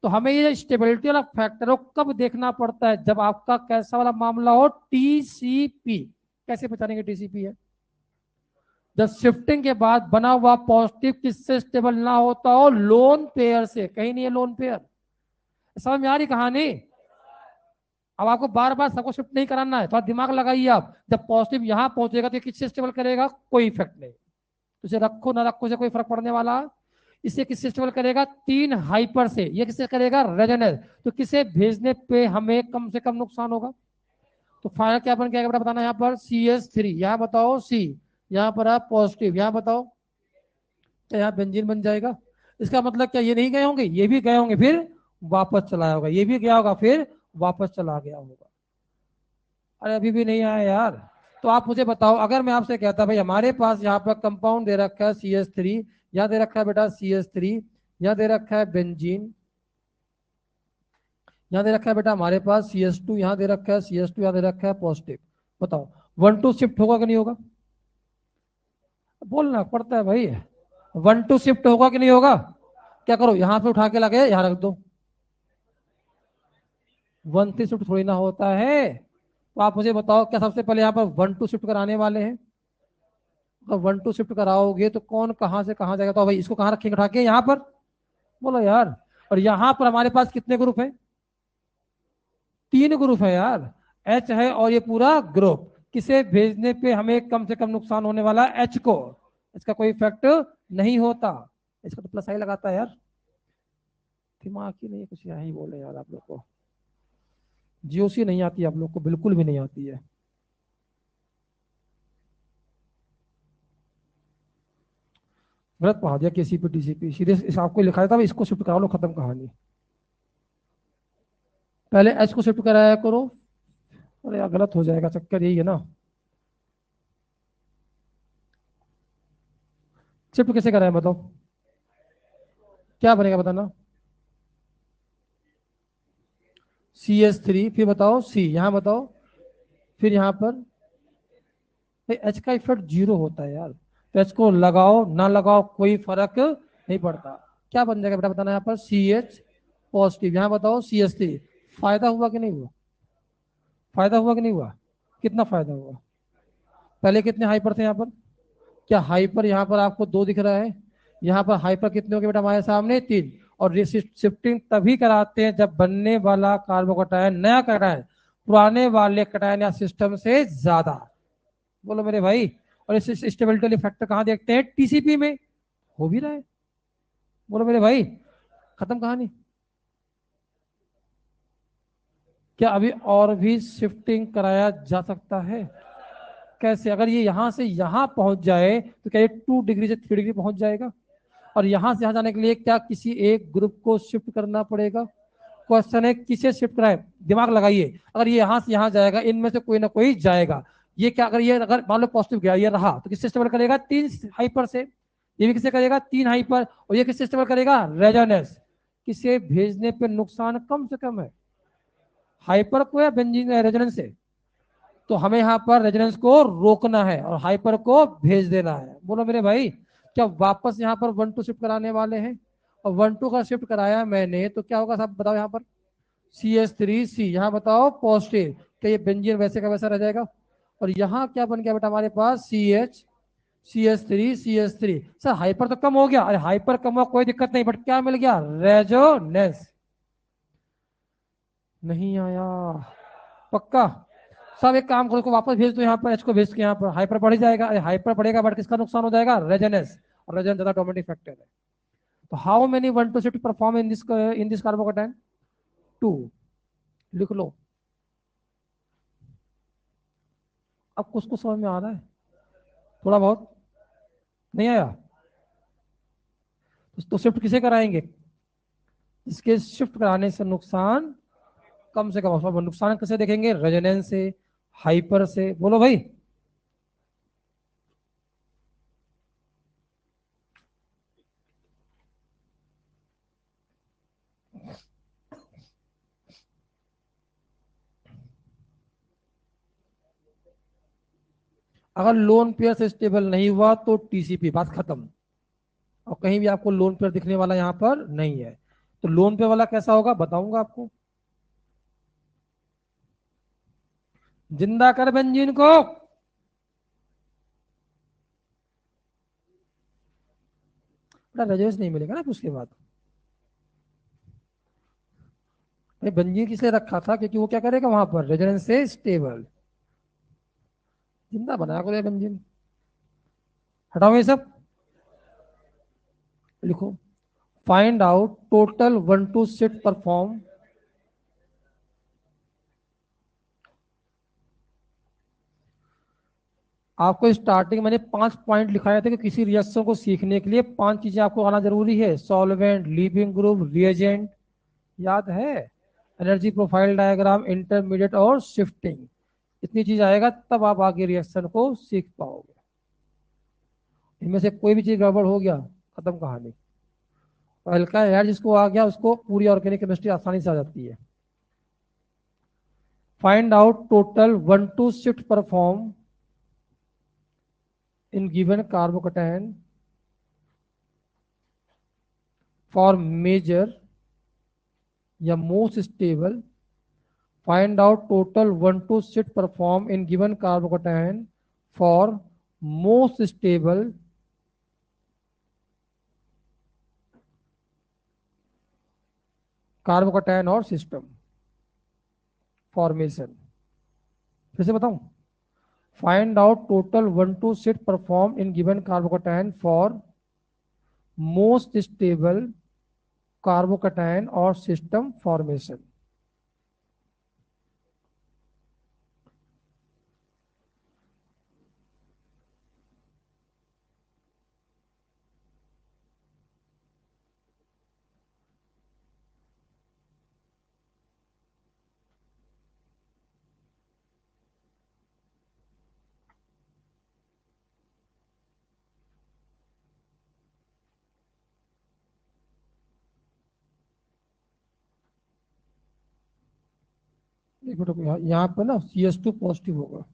तो हमें ये स्टेबिलिटी वाला फैक्टर हो कब देखना पड़ता है? जब आपका कैसा वाला मामला हो? टीसीपी। कैसे पहचानेंगे टीसीपी है? जब शिफ्टिंग के बाद बना हुआ पॉजिटिव किससे स्टेबल ना होता हो? लोन पेयर से। कहीं नहीं है लोन पेयर। समझ में आ रही कहानी? अब आपको बार बार सबको शिफ्ट नहीं कराना है, थोड़ा दिमाग लगाइए आप। जब पॉजिटिव यहां पहुंचेगा तो किससे स्टेबल करेगा? कोई इफेक्ट नहीं। तो इसे रखो ना रखो से कोई फर्क पड़ने वाला? इसे किससे स्टेबल करेगा? 3 हाइपर से। ये किससे करेगा? रेजोनेंस। तो किसे भेजने पे हमें कम से कम नुकसान होगा? तो फाइनल क्या बन गया बताना, यहाँ पर CH3, यहाँ बताओ C, यहाँ पर आप पॉजिटिव, यहाँ बताओ, तो यहाँ बेंजीन बन जाएगा। इसका मतलब क्या ये नहीं गए होंगे? ये भी गए होंगे, फिर वापस चला होगा, ये भी गया होगा, फिर वापस चला गया होगा। अरे अभी भी नहीं आया यार। तो आप मुझे बताओ, अगर मैं आपसे कहता भाई हमारे पास यहाँ पर कंपाउंड दे रखा है CH3, यहाँ दे रखा है बेटा CH3, यहाँ दे रखा है बेंजीन, यहाँ दे रखा है बेटा हमारे पास CH2, यहाँ दे रखा है CH2, यहाँ दे रखा है पॉजिटिव। बताओ 1 2 शिफ्ट होगा कि नहीं होगा? बोलना पड़ता है भाई। 1 2 शिफ्ट होगा कि नहीं होगा? क्या करो, यहाँ पे उठा के लगे यहाँ रख दो। 1 3 शिफ्ट थोड़ी ना होता है। तो आप मुझे बताओ, क्या सबसे पहले यहाँ पर 1 2 शिफ्ट कराने वाले हैं? अगर 1 2 शिफ्ट कराओगे तो कौन कहां से कहां जाएगा? तो भाई इसको कहां रखेंगे? उठा के यहाँ पर। बोलो यार। और यहाँ पर हमारे पास कितने ग्रुप हैं? 3 ग्रुप है यार। H है और ये पूरा ग्रुप। किसे भेजने पे हमें कम से कम नुकसान होने वाला? H को। इसका कोई इफेक्ट नहीं होता। इसका तो प्लस आई लगाता है यार। दिमाग ही नहीं, कुछ यही बोले यार आप लोग को। जीओसी नहीं आती आप लोग को, बिल्कुल भी नहीं आती है। गलत पढ़ा दिया, केसीपी टीसीपी सीधे इस आपको लिखा था इसको शिफ्ट करा लो, खत्म कहानी। पहले एच को शिफ्ट कराया करो। अरे यार गलत हो जाएगा, चक्कर यही है ना। शिफ्ट कैसे कराया बताओ, क्या बनेगा बताना। CS3, फिर बताओ सी, यहाँ बताओ, फिर यहाँ पर एच का इफेक्ट जीरो होता है यार, तो एच को लगाओ ना लगाओ कोई फर्क नहीं पड़ता। क्या बन जाएगा बेटा बताना, यहाँ पर CH पॉजिटिव, यहाँ बताओ CS3। फायदा हुआ कि नहीं हुआ, फायदा हुआ कि नहीं हुआ, कितना फायदा हुआ। पहले कितने हाइपर थे यहाँ पर, क्या हाइपर यहाँ पर आपको दो दिख रहा है, यहाँ पर हाइपर कितने हो गए बेटा हमारे सामने, तीन। और शिफ्टिंग तभी कराते हैं जब बनने वाला कार्बोकटायन, नया कटायन, पुराने वाले कटायन या सिस्टम से ज्यादा। बोलो मेरे भाई। और इस स्टेबिलिटी फैक्टर कहाँ देखते हैं, टीसीपी में, हो भी रहा है। बोलो मेरे भाई, खत्म कहानी। क्या अभी और भी शिफ्टिंग कराया जा सकता है, कैसे, अगर ये यहां से यहां पहुंच जाए तो क्या ये 2 डिग्री से 3 डिग्री पहुंच जाएगा, और यहां से यहां जाने के लिए क्या किसी एक ग्रुप को शिफ्ट करना पड़ेगा। क्वेश्चन है किसे शिफ्ट कराए, दिमाग लगाइए। अगर ये यहां से यहां जाएगा, इनमें से कोई ना कोई जाएगा। ये क्या, अगर ये अगर मान लो पॉजिटिव गया, ये रहा तो किससे स्टेबल करेगा, 3 हाइपर से। ये भी किससे करेगा, 3 हाइपर। और ये किससे स्टेबल करेगा, रेजोनेंस। किसे भेजने पे नुकसान कम से कम है, हाइपर को या बेंजीन रेजोनेंस से। तो हमें यहाँ पर रेजोनेंस को रोकना है और हाइपर को भेज देना है। बोलो मेरे भाई, क्या वापस यहाँ पर 1 2 शिफ्ट कराने वाले हैं, और 1 2 का शिफ्ट कराया मैंने तो क्या होगा सब बताओ यहाँ पर। CS3C, यहाँ बताओ पॉजिटिव, क्या ये बेंजीन वैसे का वैसा रह जाएगा। और यहाँ क्या बन गया बेटा हमारे पास, CH CS3 सर, हाइपर तो कम हो गया, अरे हाइपर कम हुआ कोई दिक्कत नहीं, बट क्या मिल गया, रेजोनेंस। नहीं आया, पक्का। सब एक काम करो, इसको वापस भेज दो यहाँ पर, एच को भेज के यहाँ पर हाइपर बढ़ जाएगा, अरे हाइपर बढ़ेगा बट किसका नुकसान हो जाएगा, रेजोनेंस। और रेजोनेंस ज्यादा डोमिनेटिंग फैक्टर है। तो how many 1 2 shift perform in this carbocation, 2। लिख लो। अब कुछ कुछ समझ में आ रहा है, थोड़ा बहुत नहीं आया। तो शिफ्ट किसे कराएंगे, इसके शिफ्ट कराने से नुकसान कम से कम हो। नुकसान कैसे देखेंगे, रेजोनेंस से, हाइपर से। बोलो भाई। अगर लोन पेयर से स्टेबल नहीं हुआ तो टीसीपी, बात खत्म। और कहीं भी आपको लोन पेयर दिखने वाला यहाँ पर नहीं है। तो लोन पे वाला कैसा होगा बताऊंगा आपको। जिंदा कर बेंजीन को। रेजोनेंस नहीं मिलेगा ना उसके बाद। भाई बेंजीन किसलिए रखा था, क्योंकि वो क्या करेगा वहां पर, रेजोनेंस से स्टेबल। जिंदा बनाया को बेंजीन। हटाओ ये सब, लिखो। Find out total 1 2 shift perform. आपको स्टार्टिंग मैंने 5 पॉइंट लिखाए थे कि किसी रिएक्शन को सीखने के लिए 5 चीजें आपको आना जरूरी है, सॉल्वेंट, लीविंग ग्रुप, रिएजेंट, याद है, एनर्जी प्रोफाइल डायग्राम, इंटरमीडिएट और शिफ्टिंग। इतनी चीज आएगा तब आप आगे रिएक्शन को सीख पाओगे। इनमें से कोई भी चीज गड़बड़ हो गया, खत्म कहानी। और हल्का एयर जिसको आ गया उसको पूरी ऑर्गेनिक केमिस्ट्री आसानी से आ जाती है। Find out total 1 2 shift perform in given carbocation for major या most stable. Find out total 1 2 shift perform in given carbocation for most stable carbocation और सिस्टम फॉर्मेशन। फिर से बताऊं, find out total 1 2 shift perform in given carbocation for most stable carbocation और system formation. एक minute रुको, यहाँ पर ना CS2 पॉजिटिव होगा।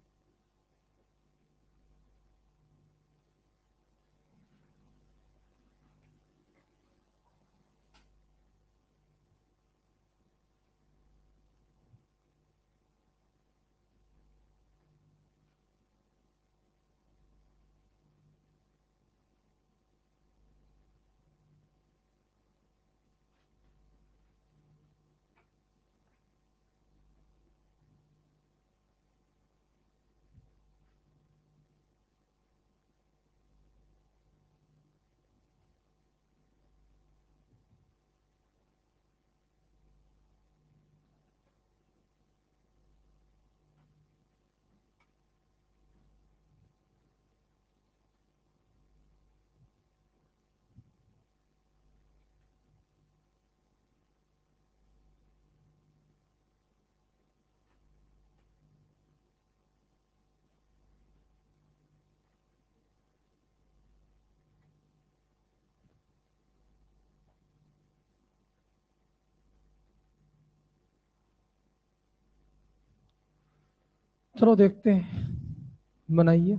चलो देखते हैं, बनाइए।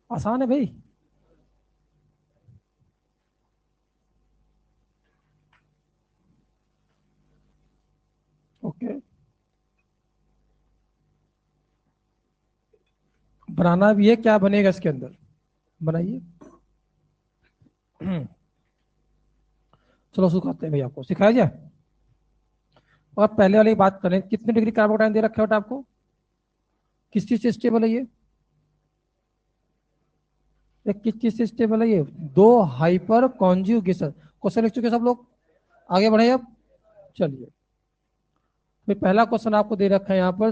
आसान है भाई। ओके, बनाना भी है, क्या बनेगा इसके अंदर, बनाइए। चलो सिखाते हैं भाई, आपको सिखाया जाए। और पहले वाली बात करें, कितने डिग्री कार्बोटाइन दे रखा है बेटा आपको, किस चीज से स्टेबल है ये किस चीज से स्टेबल है ये, दो हाइपर कॉन्जुगेशन। क्वेश्चन लिख चुके सब लोग, आगे बढ़े अब। चलिए, फिर पहला क्वेश्चन आपको दे रखा है यहाँ पर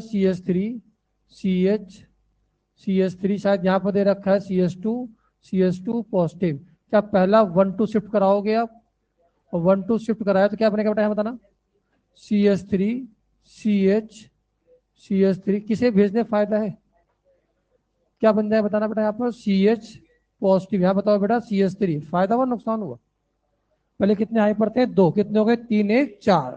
CH3 शायद यहाँ पर दे रखा है सी एच टू पॉजिटिव। क्या पहला 1 2 शिफ्ट कराओगे आप, और 1 2 शिफ्ट कराया तो क्या बनेगा बेटा, यहाँ बताना। CH3 किसे भेजने फायदा है, क्या बन जाए बताना बेटा यहाँ पर, CH पॉजिटिव। यहाँ बताओ बेटा CH3 फायदा हुआ नुकसान हुआ। पहले कितने हाई पर थे, दो, कितने हो गए, 3 1 4।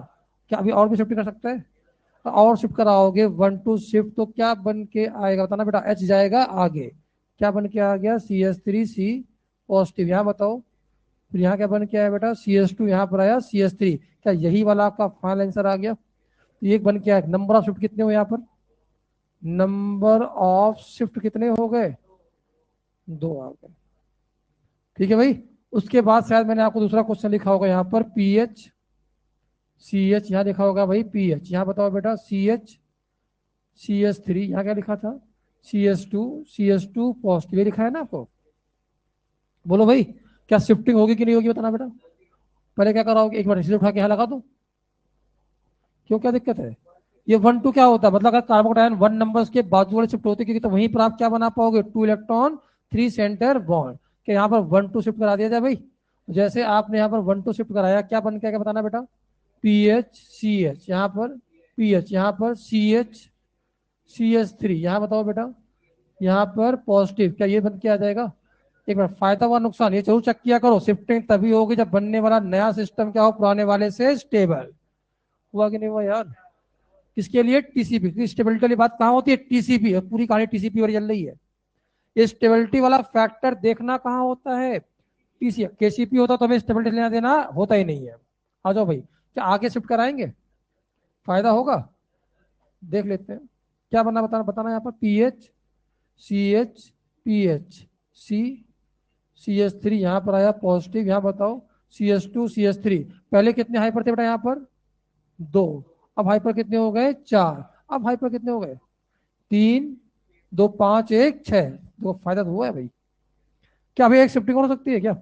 क्या अभी और भी शिफ्ट कर सकता है, तो और शिफ्ट कराओगे 1 2 शिफ्ट, तो क्या बन के आएगा बताना बेटा, H जाएगा आगे। क्या बन के आ गया, CH3 पॉजिटिव। यहाँ बताओ, फिर यहाँ क्या बन के आया बेटा, CH2 यहाँ पर आया CH3। क्या यही वाला आपका फाइनल आंसर आ गया, तो एक बन के आया। नंबर ऑफ शिफ्ट कितने हुए यहाँ पर, नंबर ऑफ शिफ्ट कितने हो गए, दो आ गए। ठीक है भाई। उसके बाद शायद मैंने आपको दूसरा क्वेश्चन लिखा होगा यहाँ पर, PH CH, यहाँ लिखा होगा भाई PH। यहाँ बताओ बेटा CH3, यहाँ क्या लिखा था, सी एच टू पॉजिटिव, ये लिखा है ना आपको। बोलो भाई, क्या शिफ्टिंग होगी कि नहीं होगी बताना बेटा। पहले क्या कराओगे, एक बार रिसीव उठा के यहाँ लगा दो। क्यों, क्या दिक्कत है। ये 1 2 क्या होता है, मतलब अगर कार्बोटाइन 1 नंबर्स के बाजू वाले शिफ्ट होते, क्योंकि तो वहीं पर आप क्या बना पाओगे, 2 इलेक्ट्रॉन 3 सेंटर बॉन्ड। कि यहाँ पर 1 2 शिफ्ट करा दिया जाए भाई। जैसे आपने यहाँ पर 1 2 शिफ्ट कराया, क्या बन के, क्या बताना बेटा, PH CH, यहाँ पर PH, यहाँ पर CH3, यहाँ बताओ बेटा, यहाँ पर पॉजिटिव। क्या ये बन के आ जाएगा। एक बार फायदा हुआ नुकसान, ये जरूर चेक किया करो। शिफ्टिंग तभी होगी जब बनने वाला नया सिस्टम क्या हो, पुराने वाले से स्टेबल हुआ कि नहीं हुआ यार। किसके लिए, TCP। स्टेबिलिटी वाली बात कहाँ होती है, TCP, पूरी कहानी TCP वाली चल रही है। ये स्टेबिलिटी वाला फैक्टर देखना कहाँ होता है, TCP। KCP होता तो हमें स्टेबिलिटी लेना देना होता ही नहीं है। आ जाओ भाई, क्या आगे शिफ्ट कराएंगे, फायदा होगा, देख लेते हैं। क्या बनना बताना बताना यहाँ पर, PH CH PH CH3, यहाँ पर आया पॉजिटिव। यहाँ बताओ CH2 CH3, पहले कितने हाइपर थे बेटा यहाँ पर, दो। अब हाइपर कितने हो गए, चार। अब हाइपर कितने हो गए, तीन, दो, पांच, एक, छह। तो फायदा तो हुआ है भाई। क्या अभी एक शिफ्टिंग हो सकती है क्या,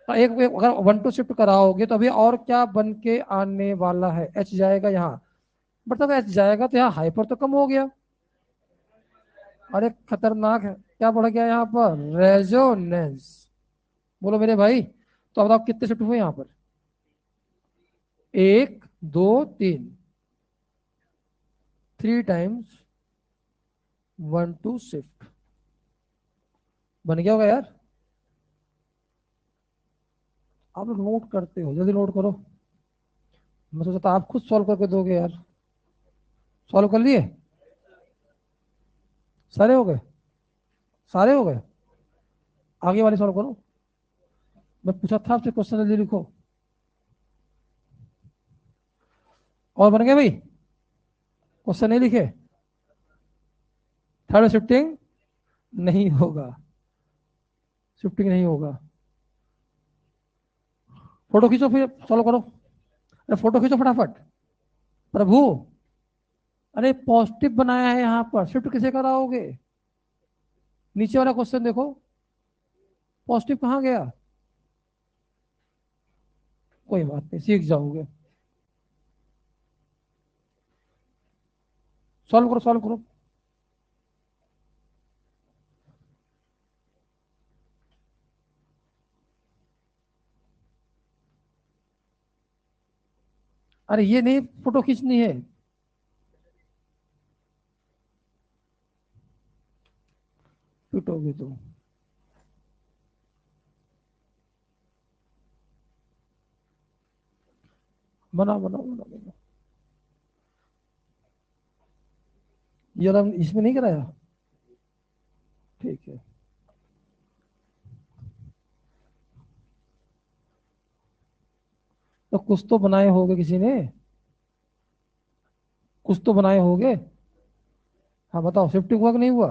एक अगर 1 2 शिफ्ट कराओगे तो अभी और क्या बन के आने वाला है, H जाएगा यहाँ। मतलब H जाएगा तो यहाँ हाइपर तो कम हो गया। अरे खतरनाक है, क्या बढ़ गया यहाँ पर, रेजोनेंस। बोलो मेरे भाई, तो अब आप कितने शिफ्ट हुए यहाँ पर, एक, दो, तीन, 3 टाइम्स 1 2 शिफ्ट। बन गया होगा यार, आप नोट करते हो, जल्दी नोट करो। मैं सोचा था आप खुद सॉल्व करके दोगे यार। सॉल्व कर लिए? सारे हो गए? सारे हो गए? आगे वाले सॉल्व करो। मैं पूछा था आपसे, क्वेश्चन जल्दी लिखो। और बन गए भाई? क्वेश्चन नहीं लिखे? थर्ड शिफ्टिंग नहीं होगा, शिफ्टिंग नहीं होगा। फोटो खींचो फिर सॉल्व करो। अरे फोटो खींचो फटाफट। प्रभु, अरे पॉजिटिव बनाया है यहाँ पर, शिफ्ट किसे कराओगे? नीचे वाला क्वेश्चन देखो, पॉजिटिव कहाँ गया? कोई बात नहीं, सीख जाओगे। सॉल्व करो, सॉल्व करो। अरे ये नहीं फोटो खींचनी है। पिटोगे तो। बनाओ बनाओ बनाओ बनाओ। ये वाला इसमें नहीं कराया? ठीक है। तो कुछ तो बनाए होगे किसी ने, कुछ तो बनाए होगे। हाँ बताओ, शिफ्टिंग हुआ कि नहीं हुआ?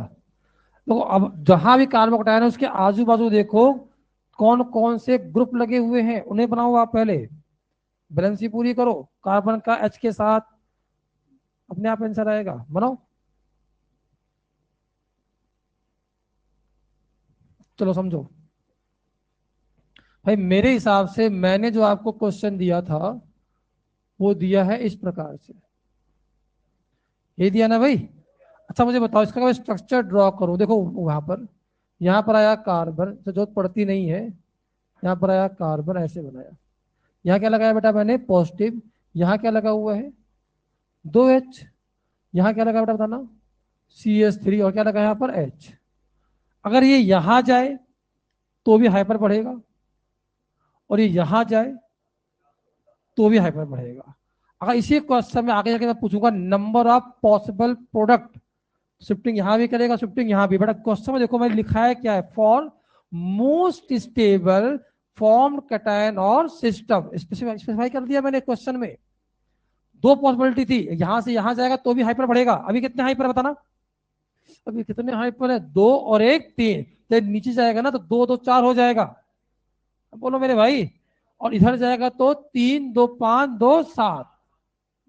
तो अब जहां भी कार्बन कटायन है उसके आजू बाजू देखो कौन कौन से ग्रुप लगे हुए हैं, उन्हें बनाओ आप पहले। बैलेंसी पूरी करो कार्बन का एच के साथ, अपने आप आंसर आएगा। बनाओ। चलो समझो। भाई मेरे हिसाब से मैंने जो आपको क्वेश्चन दिया था वो दिया है इस प्रकार से। ये दिया ना भाई? अच्छा मुझे बताओ, इसका स्ट्रक्चर ड्रॉ करो। देखो वहां पर, यहाँ पर आया कार्बन, तो जरूरत पड़ती नहीं है। यहाँ पर आया कार्बन, ऐसे बनाया। यहाँ क्या लगाया बेटा मैंने? पॉजिटिव। यहाँ क्या लगा हुआ है? 2H। यहाँ क्या लगा बेटा बताना? CH3। और क्या लगा यहाँ पर? H। अगर ये यहाँ जाए तो भी हाइपर बढ़ेगा, और ये यहाँ जाए तो भी हाइपर बढ़ेगा। अगर इसी क्वेश्चन में आगे जाके मैं पूछूंगा number of possible product, shifting यहां भी करेगा, शिफ्टिंग यहां भी। बड़ा क्वेश्चन में देखो मैंने लिखा है क्या है, for most stable form cation और सिस्टम, स्पेसिफाई कर दिया मैंने क्वेश्चन में। दो पॉसिबिलिटी थी, यहां से यहां जाएगा तो भी हाइपर बढ़ेगा। अभी कितने हाइपर बताना? अभी कितने हाइपर है? दो और एक तीन। जब नीचे जाएगा ना तो दो दो चार हो जाएगा। अब बोलो मेरे भाई। और इधर जाएगा तो तीन दो पांच दो सात।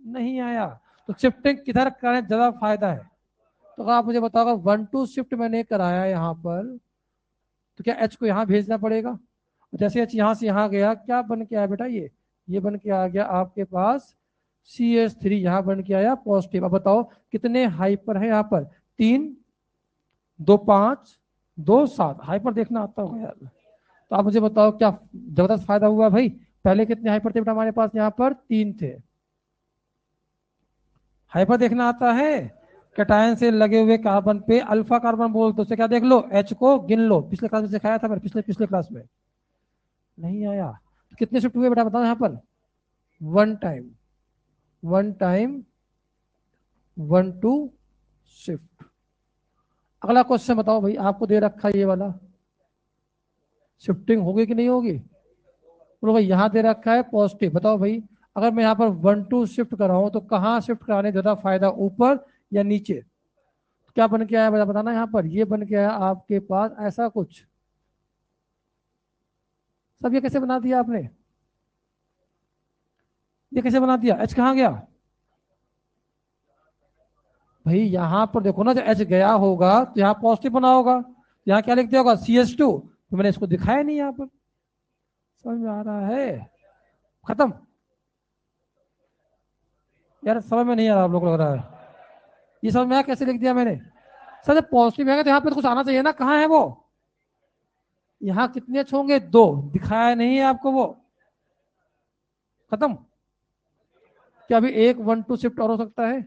नहीं आया। तो शिफ्टिंग किधर करें ज्यादा फायदा है? तो अगर आप मुझे बताओगे 1 2 शिफ्ट मैंने कराया यहाँ पर, तो क्या एच को यहाँ भेजना पड़ेगा? जैसे एच यहाँ से यहाँ गया, क्या बन के आया बेटा? ये बन के आ गया आपके पास CH3। यहाँ बन के आया पॉजिटिव। अब बताओ कितने हाइपर है यहाँ पर? तीन, दो पांच, दो सात। हाइपर देखना आता होगा यार। तो आप मुझे बताओ क्या जबरदस्त फायदा हुआ भाई? पहले कितने हाइपर थे बेटा हमारे पास? यहाँ पर तीन थे। हाइपर देखना आता है? कैटायन से लगे हुए कार्बन पे अल्फा कार्बन बोल तो उसे क्या देख लो, एच को गिन लो। पिछले क्लास में सिखाया था मैंने, पिछले पिछले क्लास में। नहीं आया? तो कितने शिफ्ट हुए बेटा बताओ यहाँ पर? One time, one time, 1 2 shift. अगला क्वेश्चन बताओ भाई, आपको दे रखा है ये वाला, शिफ्टिंग होगी कि नहीं होगी? बोलो भाई यहाँ दे रखा है पॉजिटिव। बताओ भाई, अगर मैं यहाँ पर 1 2 शिफ्ट कर रहा हूँ तो कहाँ शिफ्ट कराने ज्यादा फायदा, ऊपर या नीचे? क्या बन के आया बताना? यहाँ पर ये बन के आया आपके पास ऐसा कुछ। सब ये कैसे बना दिया आपने? ये कैसे बना दिया? एच कहाँ गया? भाई यहाँ पर देखो ना, जब एच गया होगा तो यहाँ पॉजिटिव बना होगा। यहाँ क्या लिख दिया होगा? CH2। तो मैंने इसको दिखाया नहीं यहाँ पर। समझ में आ रहा है? खत्म। यार समझ में नहीं आ रहा आप लोग, लग रहा है। ये समझ में आया कैसे लिख दिया मैंने? सर जब पॉजिटिव है तो यहाँ पे तो कुछ आना चाहिए ना, कहाँ है वो? यहाँ कितने एच होंगे? दो। दिखाया नहीं है आपको वो। खत्म। क्या अभी एक 1 2 शिफ्ट और हो सकता है?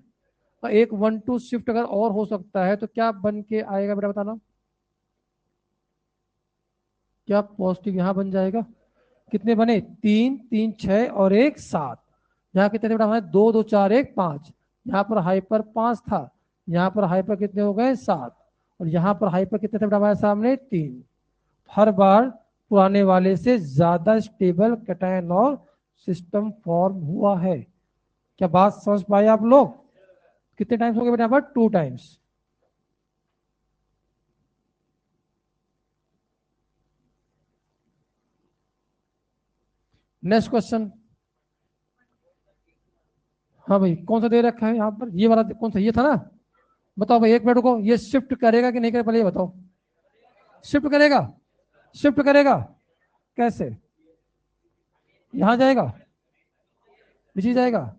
और एक 1 2 शिफ्ट अगर और हो सकता है तो क्या बन के आएगा बेटा बताना? क्या पॉजिटिव यहाँ बन जाएगा? कितने बने? तीन, तीन छह और एक सात। यहाँ कितने थे बेटा हमारे, 2 2 4 1 5। यहाँ पर हाइपर 5 था, यहाँ पर हाइपर कितने हो गए 7, और यहाँ पर हाइपर कितने थे बेटा हमारे सामने 3। हर बार पुराने वाले से ज्यादा स्टेबल कैटायन और सिस्टम फॉर्म हुआ है। क्या बात समझ पाए आप लोग? कितने टाइम्स हो गए बेटा यहाँ पर, 2 टाइम्स। Next question. हाँ भाई, कौन सा दे रखा है यहाँ पर, ये वाला कौन सा, ये था ना? बताओ भाई, एक मिनट को, ये शिफ्ट करेगा कि नहीं करेगा, पहले ये बताओ। शिफ्ट करेगा, शिफ्ट करेगा कैसे? यहां जाएगा, नीचे जाएगा।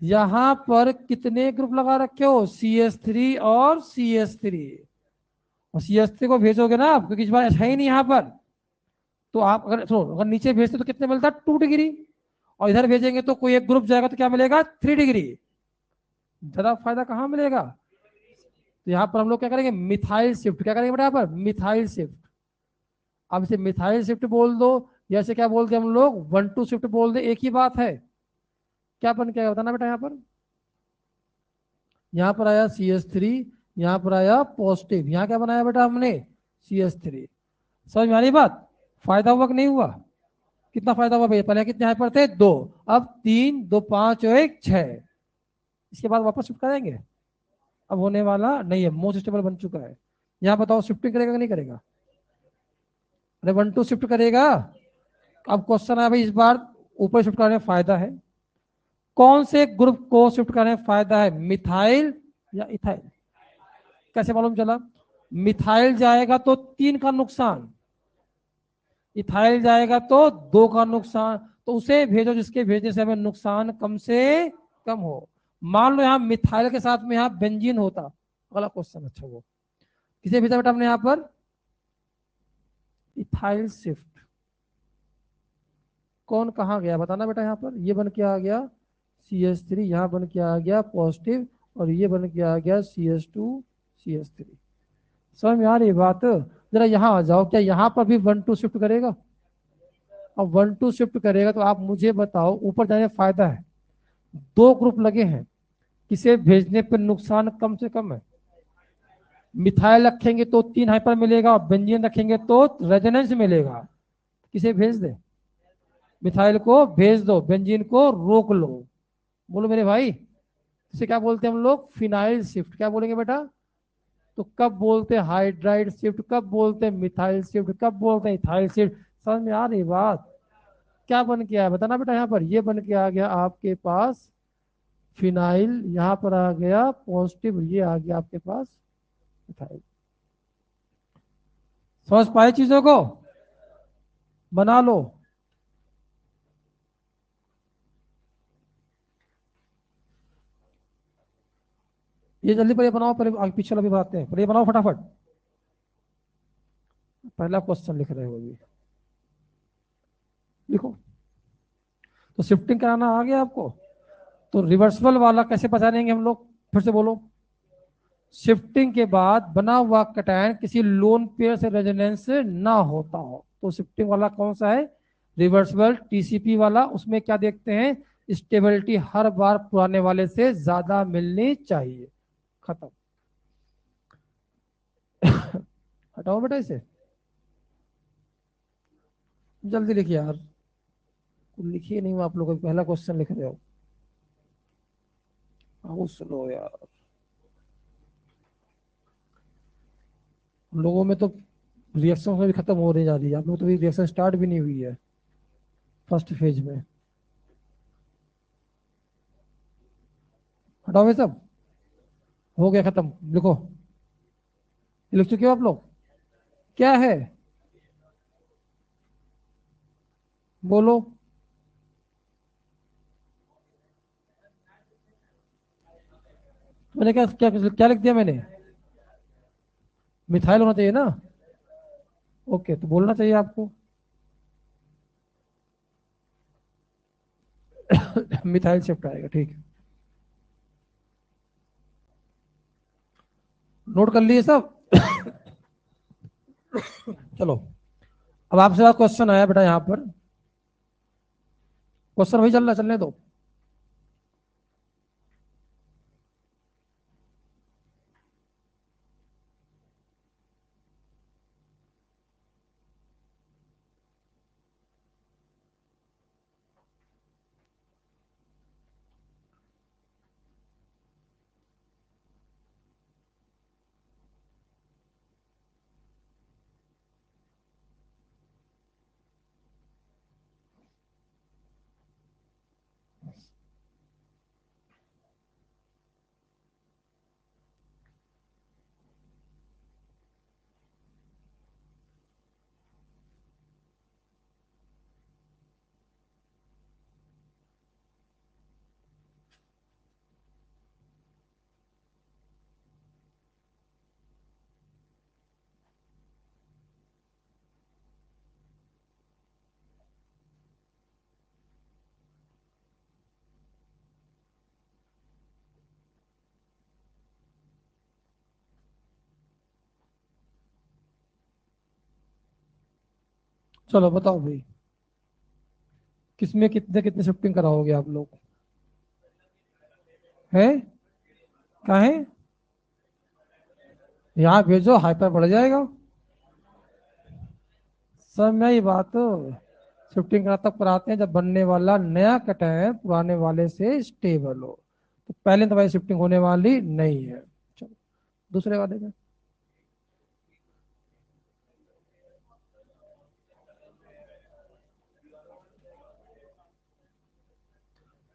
यहां पर कितने ग्रुप लगा रखे हो, CH3 और CH3, और CH3 को भेजोगे ना आप, क्योंकि इस बार है ही नहीं यहाँ पर, तो आप अगर सुनो, अगर नीचे भेजते तो कितने मिलता, 2 डिग्री, और इधर भेजेंगे तो कोई एक ग्रुप जाएगा तो क्या मिलेगा, 3 डिग्री। ज्यादा फायदा कहाँ मिलेगा? तो यहाँ पर हम लोग क्या करेंगे, मिथाइल शिफ्ट, क्या करेंगे बेटा यहाँ पर, मिथाइल शिफ्ट। अब इसे मिथाइल शिफ्ट बोल दो, या इसे क्या बोलते हैं हम लोग, 1 2 शिफ्ट बोल दे, एक ही बात है। क्या बन क्या बताना बेटा यहाँ पर, यहाँ पर आया CH3, यहाँ पर आया पॉजिटिव, यहाँ क्या बनाया बेटा हमने, CH3। समझ में आ रही बात? फायदा हुआ कि नहीं हुआ? कितना फायदा हुआ भैया, पहले कितने यहाँ पर थे, 2, अब 3 2 5 और 1 6। इसके बाद वापस शिफ्ट करेंगे, अब होने वाला नहीं है, मोस्ट स्टेबल बन चुका है। यहाँ बताओ शिफ्टिंग करेगा कि नहीं करेगा? अरे 1 2 शिफ्ट करेगा। अब क्वेश्चन है भाई, इस बार ऊपर शिफ्ट करने में फायदा है, कौन से ग्रुप को शिफ्ट करने में फायदा है, मिथाइल या इथाइल? कैसे मालूम चला? मिथाइल जाएगा तो 3 का नुकसान, इथाइल जाएगा तो 2 का नुकसान, तो उसे भेजो जिसके भेजने से हमें नुकसान कम से कम हो। मान लो यहाँ मिथाइल के साथ में यहाँ बेंजीन होता, अगला क्वेश्चन, अच्छा वो किसे भेजा बेटा हमने यहाँ पर, इथाइल शिफ्ट। कौन कहाँ गया बताना बेटा, यहाँ पर ये बन के आ गया CH3, यहाँ बन के आ गया पॉजिटिव, और ये बन के आ गया CH2 CH3। समझ में आ रही बात? जरा यहाँ आ जाओ, क्या यहाँ पर भी 1 2 शिफ्ट करेगा? अब 1 2 शिफ्ट करेगा तो आप मुझे बताओ, ऊपर जाने फायदा है, 2 ग्रुप लगे हैं, किसे भेजने पर नुकसान कम से कम है? मिथाइल रखेंगे तो 3 हाइपर मिलेगा, और बेंजीन रखेंगे तो रेजोनेंस मिलेगा। किसे भेज दे, मिथाइल को भेज दो, बेंजीन को रोक लो। बोलो मेरे भाई, इसे क्या बोलते हैं हम लोग, फिनाइल शिफ्ट। क्या बोलेंगे बेटा? तो कब बोलते हैं हाइड्राइड शिफ्ट, कब बोलते हैं मिथाइल शिफ्ट, कब बोलते हैं इथाइल शिफ्ट? समझ में आ रही बात? क्या बन के आया बताना बेटा, यहाँ पर ये बन के आ गया आपके पास फिनाइल, यहाँ पर आ गया पॉजिटिव, ये आ गया आपके पास मिथाइल। समझ पाए चीजों को? बना लो। ये जल्दी पर ये बनाओ, पहले आगे पीछे वाला भी बनाते हैं, पर ये बनाओ फटाफट। पहला क्वेश्चन लिख रहे हो अभी, लिखो। तो शिफ्टिंग कराना आ गया आपको, तो रिवर्सिबल वाला कैसे पहचानेंगे हम लोग, फिर से बोलो। शिफ्टिंग के बाद बना हुआ कैटायन किसी लोन पेयर से रेजोनेंस ना होता हो, तो शिफ्टिंग वाला कौन सा है, रिवर्सिबल TCP वाला। उसमें क्या देखते हैं, स्टेबिलिटी हर बार पुराने वाले से ज्यादा मिलनी चाहिए। खत्म। हटाओ बेटा इसे, जल्दी लिखिए यार, लिखिए नहीं, आप लोग पहला क्वेश्चन लिख रहे हो, आओ सुनो यार। लोगों में तो रिएक्शन भी खत्म हो रही जा रही है, आप लोग तो भी रिएक्शन स्टार्ट भी नहीं हुई है फर्स्ट फेज में। हटाओ ये सब, हो गया खत्म, लिखो। लिख चुके हो आप लोग? क्या है, बोलो। मैंने क्या क्या क्या लिख दिया मैंने, मिथाइल होना चाहिए ना? ओके, तो बोलना चाहिए आपको। मिथाइल शिफ्ट आएगा, ठीक है। नोट कर लिए सब? चलो, अब आपसे क्वेश्चन आया बेटा यहाँ पर, क्वेश्चन वही चल रहा है, चलने दो। चलो बताओ भाई, किसमें कितने कितने शिफ्टिंग कराओगे आप लोग? है कहाँ है? यहाँ भेजो, हाइपर बढ़ जाएगा। सब में ही बात हो। शिफ्टिंग करा तब कराते हैं जब बनने वाला नया कटैन पुराने वाले से स्टेबल हो। तो पहले दवाई शिफ्टिंग होने वाली नहीं है। चलो दूसरे वाले में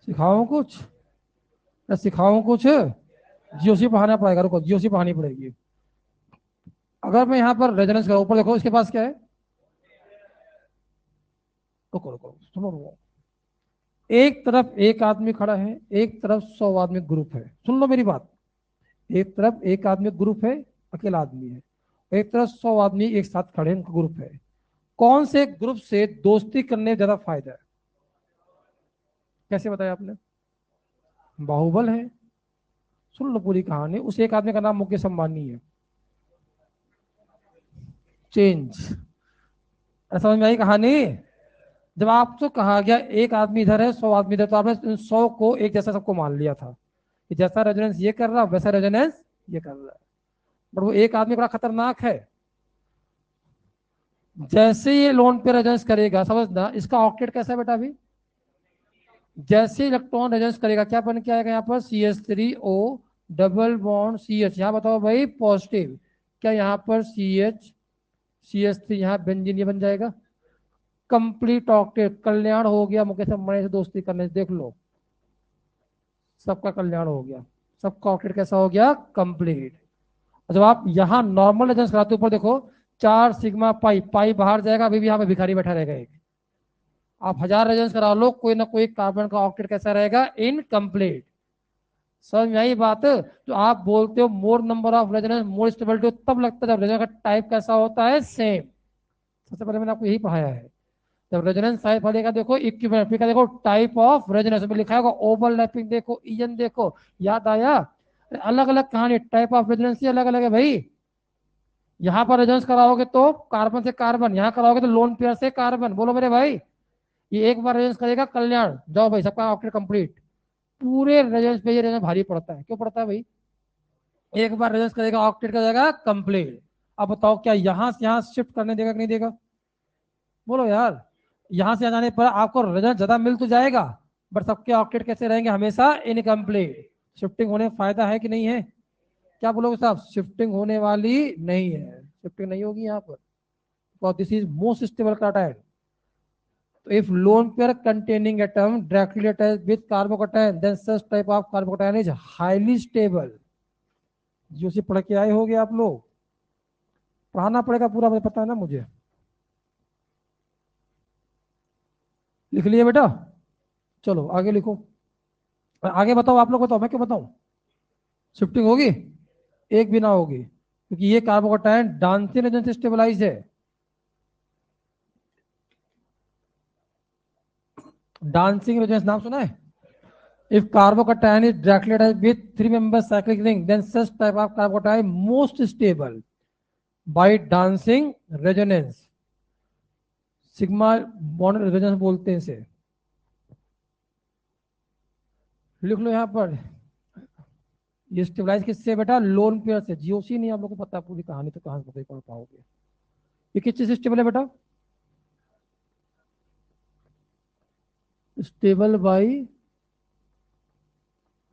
सिखाओ कुछ, या सिखाओ कुछ। जीओसी पढ़ाना पड़ेगा, रुको जीओसी पढ़ानी पड़ेगी। अगर मैं यहाँ पर रेजोनेंस का ऊपर देखो, इसके पास क्या है? रुको रुको सुनो रुको। एक तरफ एक आदमी खड़ा है, एक तरफ 100 आदमी ग्रुप है। सुन लो मेरी बात। एक तरफ एक आदमी ग्रुप है, अकेला आदमी है। एक तरफ 100 आदमी एक साथ खड़े हैं, उनका ग्रुप है। कौन से ग्रुप से दोस्ती करने में ज्यादा फायदा है? कैसे बताया आपने? बाहुबल है। सुन लो पूरी कहानी। उस एक आदमी का नाम मुकेश अंबानी है। चेंज। समझ में आई कहानी? जब आपको कहा गया एक आदमी इधर है 100 आदमी इधर, तो आपने इन 100 को एक जैसा सबको मान लिया था कि जैसा रेजोनेंस ये कर रहा वैसा रेजोनेंस ये कर रहा है। बट वो एक आदमी बड़ा खतरनाक है। जैसे ये लोन पे रेजोनेंस करेगा, समझना इसका ऑक्टेट कैसा है बेटा अभी। जैसे इलेक्ट्रॉन रेजोनेंस करेगा क्या बन के आएगा यहाँ पर? CH3O double bond CH। यहाँ बताओ भाई पॉजिटिव। क्या यहाँ पर CH3 यहाँ बेंजीन ये बन जाएगा। कंप्लीट ऑक्टेट, कल्याण हो गया मुकेश अंबानी से दोस्ती करने से। देख लो, सबका कल्याण हो गया। सबका ऑक्टेट कैसा हो गया? कंप्लीट। जब आप यहाँ नॉर्मल रेजोनेंस कराते हो, ऊपर देखो 4 सिग्मा पाई, पाई बाहर जाएगा, अभी भी यहाँ पे भिखारी बैठा रहेगा एक। आप 1000 रेजोनेंस करा लो, कोई ना कोई कार्बन का ऑक्टेट कैसा रहेगा? इनकम्प्लीट। समझ में आई बात? तो आप बोलते हो मोर number of resonance more stability, तब लगता है जब रेजोनेंस का टाइप कैसा होता है? सेम। सबसे पहले मैंने आपको यही पढ़ाया है। जब रेजोनेंस टाइप पढ़ेगा देखो इक्विवेलेंट, फिर देखो टाइप ऑफ रेजोनेंस में लिखा होगा ओवरलैपिंग, देखो ईएन देखो। याद आया? अलग अलग कहानी, टाइप ऑफ रेजोनेंस ही अलग अलग है भाई। यहां पर रेजोनेंस कराओगे तो कार्बन से कार्बन, यहां कराओगे तो लोन पेयर से कार्बन। बोलो मेरे भाई। ये एक बार रेजोनेंस करेगा कल्याण, जाओ भाई सबका ऑक्टेट कंप्लीट। पूरे रेजोनेंस पे ये रेजोनेंस भारी पड़ता है। क्यों पड़ता है भाई? एक बार रेजोनेंस करेगा ऑक्टेट का जाएगा कंप्लीट। अब बताओ क्या यहां से यहां शिफ्ट करने देगा कि नहीं देगा? बोलो यार। यहां से जाने पर आपको रेजोनेंस ज्यादा मिल तो जाएगा, बट सबके ऑक्टेट कैसे रहेंगे? हमेशा इनकम्प्लीट। शिफ्टिंग होने में फायदा है कि नहीं है? क्या बोलोगे साहब? शिफ्टिंग होने वाली नहीं है, शिफ्टिंग नहीं होगी यहाँ पर। दिस इज मोस्ट स्टेबल कार्टाइल। So if lone pair containing atom directly attached with carbocation, then such type of carbocation is highly stable. जो से पढ़ के आए होगे आप लोग, पढ़ाना पड़ेगा पूरा, मुझे पता है ना मुझे। लिख लिए बेटा? चलो आगे लिखो। आगे बताओ, आप लोग बताओ, मैं क्यों बताऊं? शिफ्टिंग होगी? एक भी ना होगी, क्योंकि ये कार्बोकेटायन डांसिंग एजेंट से स्टेबलाइज है। डांसिंग रेजोनेंस नाम सुना है? If carbocation is directly attached with three-member cyclic ring, then such type of carbocation most stable by dancing resonance। Sigma bond resonance बोलते हैं इसे। लिख लो यहाँ पर, ये स्टेबलाइज किससे बेटा, लोन पेयर से। जीओसी नहीं, आप लोगों को पता है पूरी कहानी, तो कहाँ से पढ़ पाओगे। ये किस चीज से स्टेबल है बेटा, स्टेबल बाई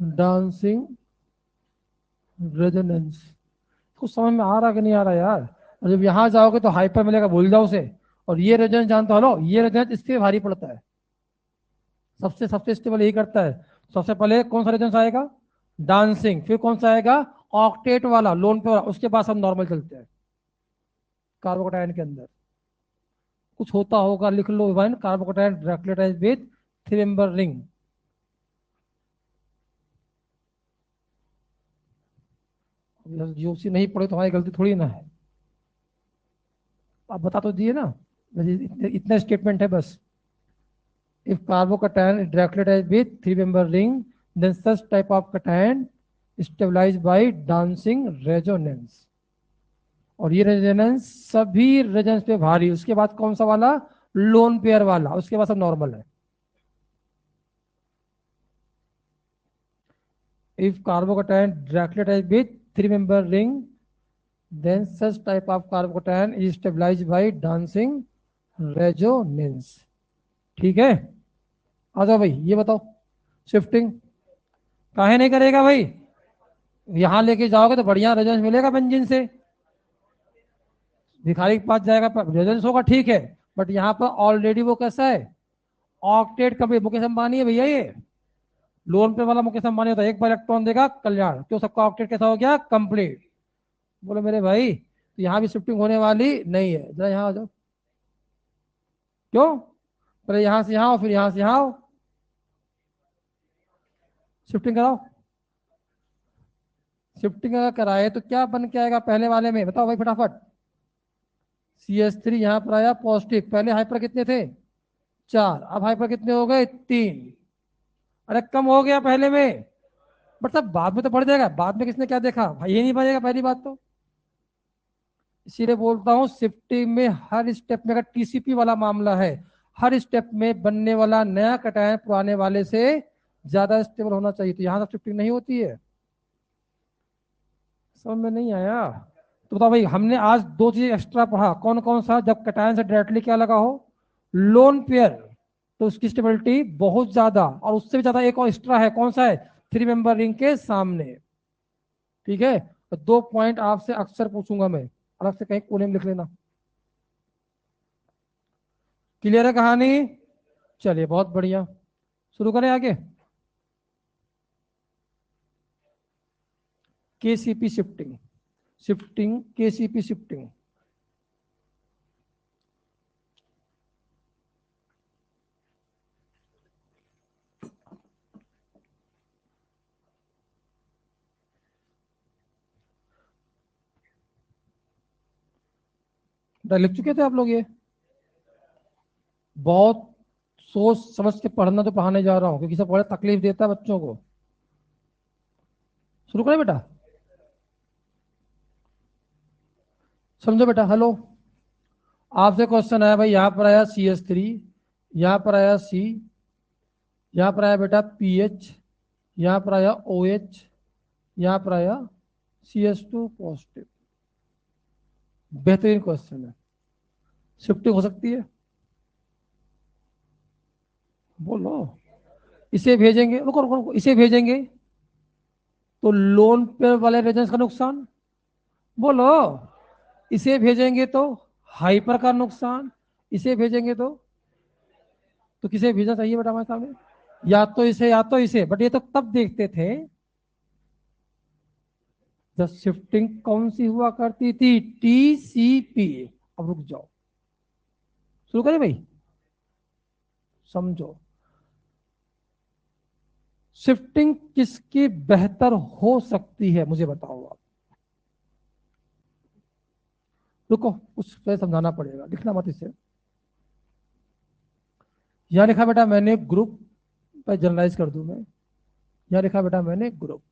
डांसिंग रेजोनेंस। कुछ समझ में आ रहा कि नहीं आ रहा यार। और जब यहाँ जाओगे तो हाइपर मिलेगा, भूल जाओ उसे। और ये रेजोनेंस जानते हो, लो ये रेजोनेंस इससे भारी पड़ता है, सबसे सबसे स्टेबल यही करता है। सबसे पहले कौन सा रेजोनेंस आएगा, डांसिंग, फिर कौन सा आएगा, ऑक्टेट वाला, लोन पे वाला, उसके बाद हम नॉर्मल चलते हैं। कार्बोकटायन के अंदर कुछ होता होगा, लिख लो वन, कार्बोकटायन ड्रैक्लेटाइज विथ 3 मेंबर रिंग। जीओसी नहीं पढ़े तो हमारी गलती थोड़ी ना है, आप बता तो दिए ना, इतना स्टेटमेंट है बस। If carbocation is directly with 3 member ring, then such type of cation stabilized by dancing resonance। और ये रेजोनेंस सभी रेजोनेंस पे भारी। उसके बाद कौन सा वाला, लोन पेयर वाला, उसके बाद सब नॉर्मल है। If carbocation directly with 3 member ring, then such type of carbocation is stabilized by dancing resonance। ठीक है, आ जाओ भाई, ये बताओ शिफ्टिंग काहे नहीं करेगा भाई, यहां लेके जाओगे तो बढ़िया रेजोनेंस मिलेगा बेंजीन से, भिखारी के पास जाएगा रेजोनेंस होगा ठीक है, बट यहाँ पर ऑलरेडी वो कैसा है, ऑक्टेट का भी, मुकेश अंबानी है भैया ये, लोन पे वाला मुकेश अंबानी होता है, एक बार इलेक्ट्रॉन देगा कल्याण, तो सबका ऑक्टेट कैसा हो गया, कंप्लीट। बोलो मेरे भाई, तो यहाँ भी शिफ्टिंग होने वाली नहीं है। जरा यहाँ आ जाओ, क्यों, पहले यहां से यहाँ आओ, फिर यहां से यहाँ आओ, शिफ्टिंग कराओ। शिफ्टिंग अगर कराए तो क्या बन के आएगा पहले वाले में, बताओ भाई फटाफट। CH3 यहाँ पर आया पॉजिटिव, पहले हाइपर कितने थे, 4, अब हाइपर कितने हो गए, 3। अरे कम हो गया पहले में, बट सब बाद में तो बढ़ जाएगा, बाद में किसने क्या देखा भाई, ये नहीं बढ़ेगा पहली बात तो। इसीलिए बोलता हूँ शिफ्टिंग में हर स्टेप में, अगर TCP वाला मामला है, हर स्टेप में बनने वाला नया कटायन पुराने वाले से ज्यादा स्टेबल होना चाहिए, तो यहाँ तक शिफ्टिंग नहीं होती है। समझ में नहीं आया तो बताओ भाई, हमने आज 2 चीज एक्स्ट्रा पढ़ा, कौन कौन सा, जब कटायन से डायरेक्टली क्या लगा हो, लोन पेयर, तो उसकी स्टेबिलिटी बहुत ज्यादा, और उससे भी ज्यादा एक और एक्स्ट्रा है, कौन सा है, 3 मेंबर रिंग के सामने। ठीक है, तो 2 पॉइंट आपसे अक्सर पूछूंगा मैं, अलग से कहीं कोने में लिख लेना। क्लियर है कहानी, चलिए बहुत बढ़िया, शुरू करें आगे। KCP shifting, shifting KCP shifting, लिख चुके थे आप लोग ये, बहुत सोच समझ के पढ़ना, तो पढ़ाने जा रहा हूँ क्योंकि सब बड़ा तकलीफ देता है बच्चों को। शुरू करें बेटा, समझो बेटा, हेलो, आपसे क्वेश्चन आया भाई, यहां पर आया CH3, यहां पर आया C, यहां पर आया बेटा PH, यहां पर आया OH, यहां पर आया CH2 पॉजिटिव। बेहतरीन क्वेश्चन है, शिफ्टिंग हो सकती है, बोलो। इसे भेजेंगे, रुको रुको रुको, इसे भेजेंगे तो लोन पे वाले रेजेंस का नुकसान, बोलो। इसे भेजेंगे तो हाइपर का नुकसान, इसे भेजेंगे तो किसे भेजना चाहिए बेटा हमारे सामने, या तो इसे या तो इसे, बट ये तो तब देखते थे जब शिफ्टिंग कौन सी हुआ करती थी, TCP। अब रुक जाओ, शुरू करें भाई, समझो शिफ्टिंग किसकी बेहतर हो सकती है, मुझे बताओ आप। रुको, कुछ समझाना पड़ेगा, लिखना मत इसे। यहां लिखा बेटा मैंने ग्रुप, पर जनरलाइज कर दूं मैं, यहां लिखा बेटा मैंने ग्रुप,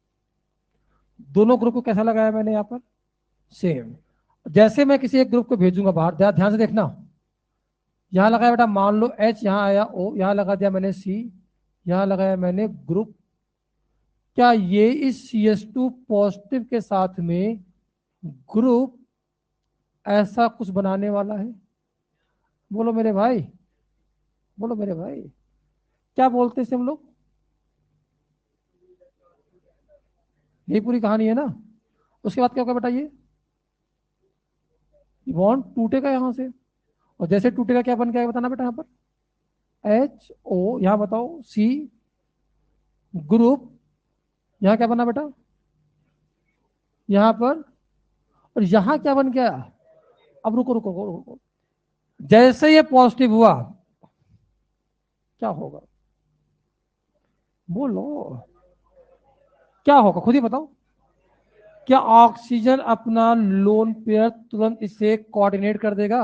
दोनों ग्रुप को कैसा लगाया मैंने यहां पर, सेम। जैसे मैं किसी एक ग्रुप को भेजूंगा बाहर, ध्यान से देखना, यहां लगाया बेटा मान लो H, यहां आया O, यहां लगा दिया मैंने C, यहां लगाया मैंने ग्रुप क्या ये इस CH2 पॉजिटिव के साथ में ग्रुप ऐसा कुछ बनाने वाला है? बोलो मेरे भाई, बोलो मेरे भाई, क्या बोलते हैं इसे हम लोग? यही पूरी कहानी है ना। उसके बाद क्या होगा बेटा? ये बॉन्ड टूटेगा यहां से, और जैसे टूटेगा क्या बन के बताना बेटा यहाँ पर? HO, यहां बताओ C ग्रुप, यहां क्या बना बेटा? यहां पर, और यहां क्या बन गया? अब रुको रुको रुको रुको, जैसे ये पॉजिटिव हुआ क्या होगा? बोलो, क्या होगा खुद ही बताओ। क्या ऑक्सीजन अपना लोन पेयर तुरंत इसे कोऑर्डिनेट कर देगा?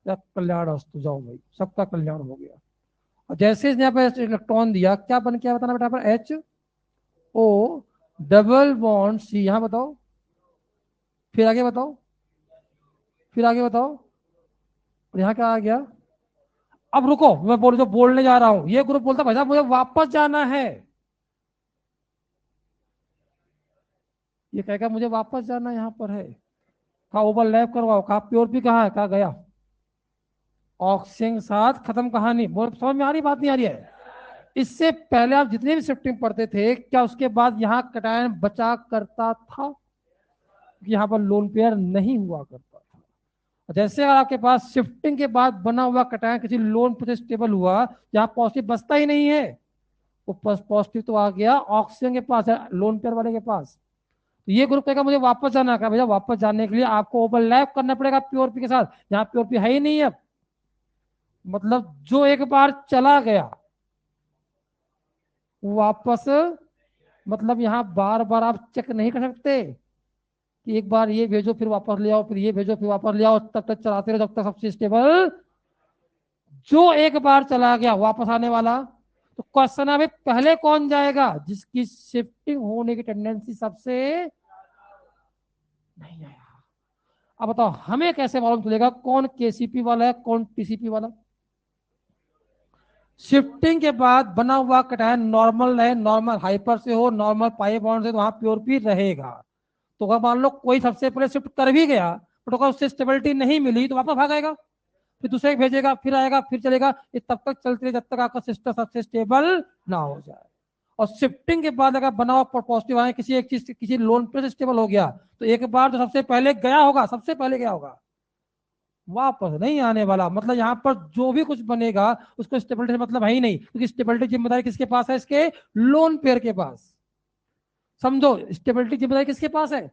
या कल्याण अस्तु, जाओ भाई, सबका कल्याण हो गया। और जैसे इसने यहाँ पे इलेक्ट्रॉन दिया क्या बन के बताना बेटा? यहाँ पर HO डबल बॉन्ड C, यहां बताओ, फिर आगे बताओ, फिर आगे बताओ, और यहाँ क्या आ गया? अब रुको, मैं जो बोलने जा रहा हूं, ये ग्रुप बोलता भाई साहब मुझे वापस जाना है। ये कहेगा मुझे वापस जाना यहाँ पर है। कहा ओवरलैप करवाओ, कहा प्योर भी कहाँ है, कहा गया ऑक्सीजन के साथ, खत्म कहानी। बोल समझ में आ रही बात, नहीं आ रही है? इससे पहले आप जितने भी शिफ्टिंग पढ़ते थे, क्या उसके बाद यहाँ कटायन बचा करता था? यहाँ पर लोन पेयर नहीं हुआ करता था। जैसे अगर आपके पास शिफ्टिंग के बाद बना हुआ कटायन किसी लोन पर स्टेबल हुआ, यहाँ पॉजिटिव बचता ही नहीं है, वो पॉजिटिव तो आ गया ऑक्सीजन के पास है, लोन पेयर वाले के पास। तो ये ग्रुप कहेगा मुझे वापस जाना है। भैया वापस जाने के लिए आपको ओवरलैप करना पड़ेगा प्योर पी के साथ, यहाँ प्योर पी है ही नहीं है। मतलब जो एक बार चला गया वापस, मतलब यहाँ बार बार आप चेक नहीं कर सकते कि एक बार ये भेजो फिर वापस ले आओ, फिर ये भेजो फिर वापस ले आओ, तब तक चलाते रहो जब तक सबसे स्टेबल। जो एक बार चला गया वापस आने वाला। तो क्वेश्चन है भाई पहले कौन जाएगा? जिसकी शिफ्टिंग होने की टेंडेंसी सबसे नहीं आया। अब बताओ हमें कैसे मालूम चलेगा कौन KCP वाला है कौन TCP वाला? शिफ्टिंग के बाद बना हुआ कटायन नॉर्मल है, नॉर्मल हाइपर से हो, नॉर्मल पाई बॉन्ड से, तो वहां प्योर पी रहेगा। तो अगर मान लो कोई सबसे पहले शिफ्ट कर भी गया, बट अगर उससे स्टेबिलिटी नहीं मिली तो वापस भाग आएगा, फिर दूसरे भेजेगा, फिर आएगा, फिर चलेगा। ये तब तक चलती है जब तक आपका सिस्टम सबसे स्टेबल ना हो जाए। और शिफ्टिंग के बाद अगर बना हुआ पॉजिटिव आए किसी एक चीज, किसी लोन पे स्टेबल हो गया, तो एक बार जो सबसे पहले गया होगा, सबसे पहले गया होगा, वापस नहीं आने वाला। मतलब यहाँ पर जो भी कुछ बनेगा उसको स्टेबिलिटी से मतलब है ही नहीं, क्योंकि स्टेबिलिटी जिम्मेदारी किसके पास है? इसके लोन पेयर के पास। समझो, स्टेबिलिटी जिम्मेदारी किसके पास है?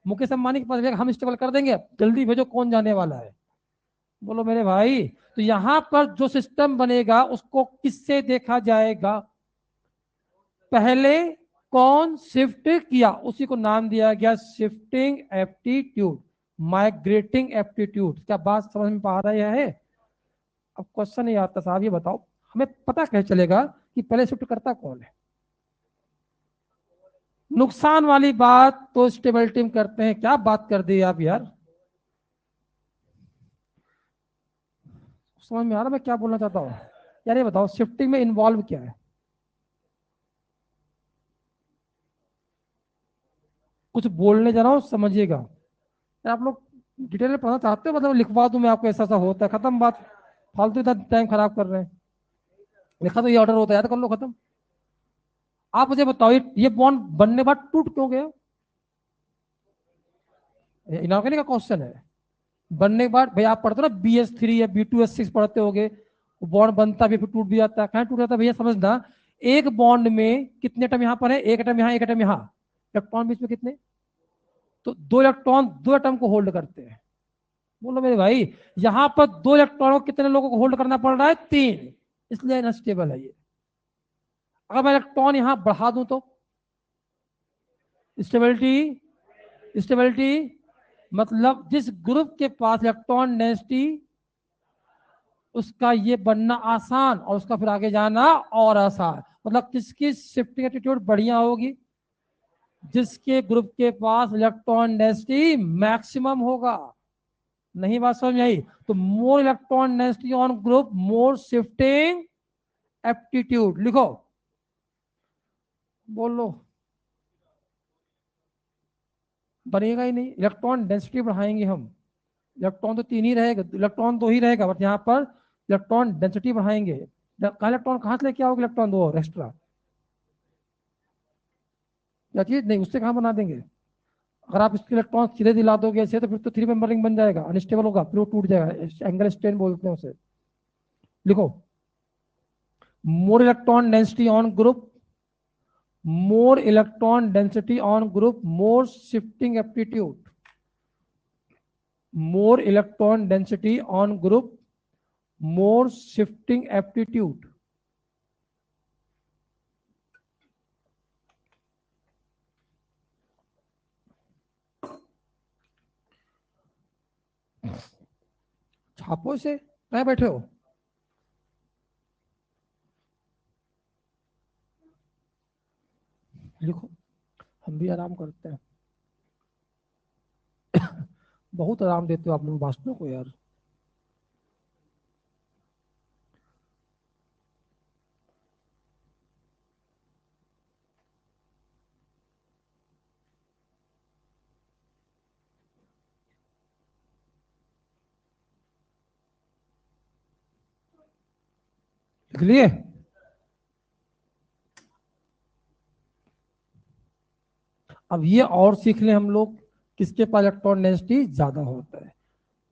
मुकेश अंबानी के पास। हम स्टेबल कर देंगे, जल्दी भेजो कौन जाने वाला है? बोलो मेरे भाई। तो यहां पर जो सिस्टम बनेगा उसको किससे देखा जाएगा? पहले कौन शिफ्ट किया उसी को नाम दिया गया शिफ्टिंग एप्टीट्यूड, माइग्रेटिंग एप्टीट्यूड। क्या बात समझ में पा रहा है? अब क्वेश्चन नहीं आता साहब, ये बताओ हमें पता कैसे चलेगा कि पहले शिफ्ट करता कौन है? नुकसान वाली बात तो स्टेबिलिटी में करते हैं, क्या बात कर दी आप यार। समझ में आ रहा मैं क्या बोलना चाहता हूँ? यार ये बताओ शिफ्टिंग में इन्वॉल्व क्या है? कुछ बोलने जा रहा हूँ समझिएगा। आप लोग डिटेल में पढ़ना चाहते हो? मतलब लिखवा दूं मैं आपको, ऐसा ऐसा होता है, खत्म बात। फालतू इतना टाइम खराब कर रहे हैं। लिखा तो ये ऑर्डर होता है, याद कर लो, खत्म। आप मुझे बताओ ये बॉन्ड बनने बाद टूट क्यों गया? इनऑर्गेनिक का क्वेश्चन है। बनने के बाद भाई आप पढ़ते हो ना BS3 या B2S6 पढ़ते होगे, बॉन्ड बनता भी फिर टूट भी जाता है। कहाँ टूट जाता है भैया समझना, एक बॉन्ड में कितने एटम यहाँ पर है? एक एटम यहाँ, एक एटम यहाँ। इलेक्ट्रॉन बीच में कितने? तो दो इलेक्ट्रॉन दो एटम को होल्ड करते हैं। बोलो मेरे भाई, यहां पर दो इलेक्ट्रॉनों को कितने लोगों को होल्ड करना पड़ रहा है? 3। इसलिए अनस्टेबल है ये। अगर मैं इलेक्ट्रॉन यहां बढ़ा दूं तो स्टेबिलिटी, स्टेबिलिटी मतलब जिस ग्रुप के पास इलेक्ट्रॉन डेंसिटी, उसका ये बनना आसान और उसका फिर आगे जाना और आसान। मतलब किसकी शिफ्टिंग एटीट्यूड बढ़िया होगी? जिसके ग्रुप के पास इलेक्ट्रॉन डेंसिटी मैक्सिमम होगा। नहीं बात समझ में आई? तो more electron density on group, more shifting aptitude. लिखो बोल लो, बनेगा ही नहीं। इलेक्ट्रॉन डेंसिटी बढ़ाएंगे हम, इलेक्ट्रॉन तो तीन ही रहेगा, इलेक्ट्रॉन दो ही रहेगा, बट यहाँ पर इलेक्ट्रॉन डेंसिटी बढ़ाएंगे। कहाँ इलेक्ट्रॉन कहाँ से लेके आओगे, इलेक्ट्रॉन दो और एक्स्ट्रा, या चीज नहीं, उससे कहाँ बना देंगे। अगर आप इसके इलेक्ट्रॉन सीधे दिला दोगे ऐसे, तो फिर तो थ्री मेंबर रिंग बन जाएगा, अनस्टेबल होगा, फिर वो टूट जाएगा, एंगल स्ट्रेन बोलते हैं उसे। लिखो, more electron density on group, more electron density on group, more shifting aptitude, more electron density on group, more shifting aptitude। छापो से, कहाँ बैठे हो। लिखो, हम भी आराम करते हैं। बहुत आराम देते हो आप लोग भाषणों को यार। लिख लिए। अब ये और सीख लें हम लोग, किसके पास इलेक्ट्रॉन डेंसिटी ज्यादा होता है।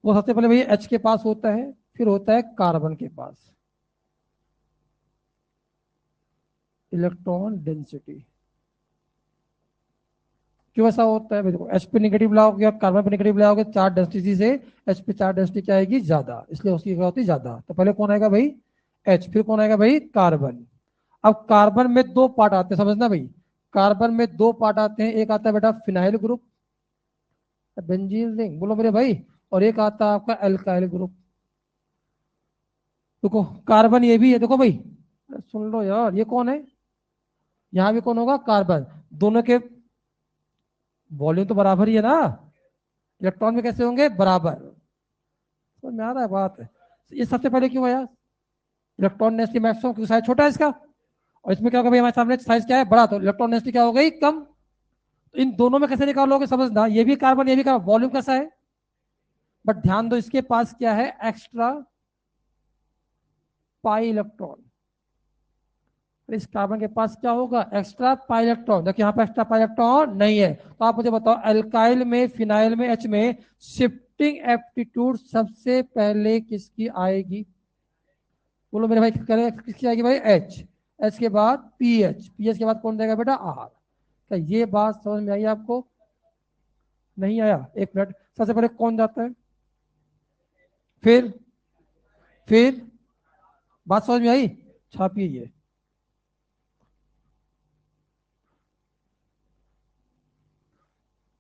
वो सबसे पहले भैया एच के पास होता है, फिर होता है कार्बन के पास इलेक्ट्रॉन डेंसिटी। क्यों ऐसा होता है भाई, देखो एच पे निगेटिव लाओगे, कार्बन पे निगेटिव लाओगे, चार्ज डेंसिटी से एच पे चार्ज डेंसिटी क्या आएगी, ज्यादा, इसलिए उसकी क्या होती है, ज्यादा। तो पहले कौन आएगा भाई, एच, फिर कौन आएगा भाई, कार्बन। अब कार्बन में दो पार्ट आते हैं, समझना भाई, कार्बन में दो पार्ट आते हैं, एक आता है बेटा फिनाइल ग्रुप, बेंजीन रिंग बोलो मेरे भाई, और एक आता है आपका एल्काइल ग्रुप। देखो कार्बन ये भी है, देखो भाई, सुन लो यार, ये कौन है, यहाँ भी कौन होगा, कार्बन। दोनों के वॉल्यूम तो बराबर ही है ना, इलेक्ट्रॉन में कैसे होंगे, बराबर। समझ में आ रहा है बात है। ये सबसे पहले क्यों आया, इलेक्ट्रॉन डेंसिटी मैक्सिमम, क्योंकि साइज छोटा है इसका, और इसमें क्या होगा भाई, हमारे सामने साइज क्या है, बड़ा, तो इलेक्ट्रॉन डेंसिटी क्या हो गई, कम। तो इन दोनों में कैसे निकालोगे, समझना, ये भी कार्बन ये भी कार्बन, वॉल्यूम कैसा है, बट ध्यान दो इसके पास क्या है, एक्स्ट्रा पाई इलेक्ट्रॉन। इस कार्बन के पास क्या होगा, एक्स्ट्रा पाई इलेक्ट्रॉन। देखिए यहाँ पे एक्स्ट्रा पाई इलेक्ट्रॉन नहीं है, तो आप मुझे बताओ, अल्काइल में, फिनाइल में, एच में शिफ्टिंग एप्टीट्यूड सबसे पहले किसकी आएगी, बोलो मेरे भाई, किसकी आएगी भाई, एच। एच के बाद पी एच, पी एच के बाद कौन जाएगा बेटा, आर। क्या ये बात समझ में आई आपको, नहीं आया, एक मिनट, सबसे पहले कौन जाता है, फिर बात समझ में आई, छापिए ये।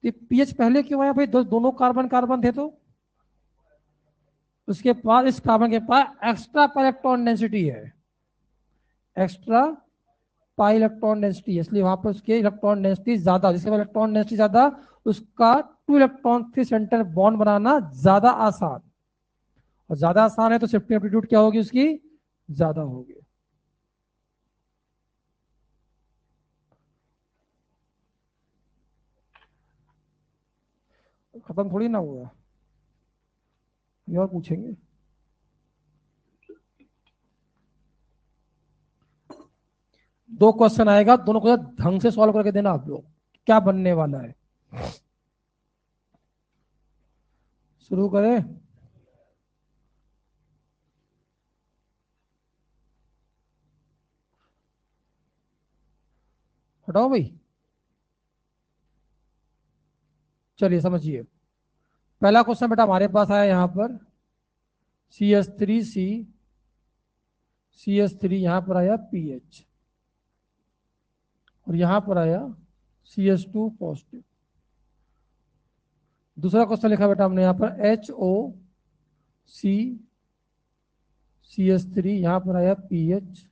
पीएच पहले क्यों आया भाई, दोनों कार्बन कार्बन थे तो, उसके पास, इस कार्बन के पास एक्स्ट्रा पाई इलेक्ट्रॉन डेंसिटी है, एक्स्ट्रा पाई इलेक्ट्रॉन डेंसिटी, इसलिए वहां पर उसके इलेक्ट्रॉन डेंसिटी ज्यादा, जिसके पास इलेक्ट्रॉन डेंसिटी ज्यादा, उसका two electron three center bond बनाना ज्यादा आसान, और ज्यादा आसान है तो शिफ्टिंग एप्टीट्यूड क्या होगी उसकी, ज्यादा होगी। खत्म थोड़ी ना हुआ, ये और पूछेंगे। दो क्वेश्चन आएगा, दोनों को ढंग से सॉल्व करके देना आप लोग, क्या बनने वाला है। शुरू करें, हटाओ भाई, चलिए समझिए। पहला क्वेश्चन बेटा हमारे पास आया यहाँ पर, सी एस थ्री यहाँ पर आया पी एच, और यहाँ पर आया CS2 पॉजिटिव। दूसरा क्वेश्चन लिखा बेटा हमने यहाँ पर HOC CS3, यहाँ पर आया PH,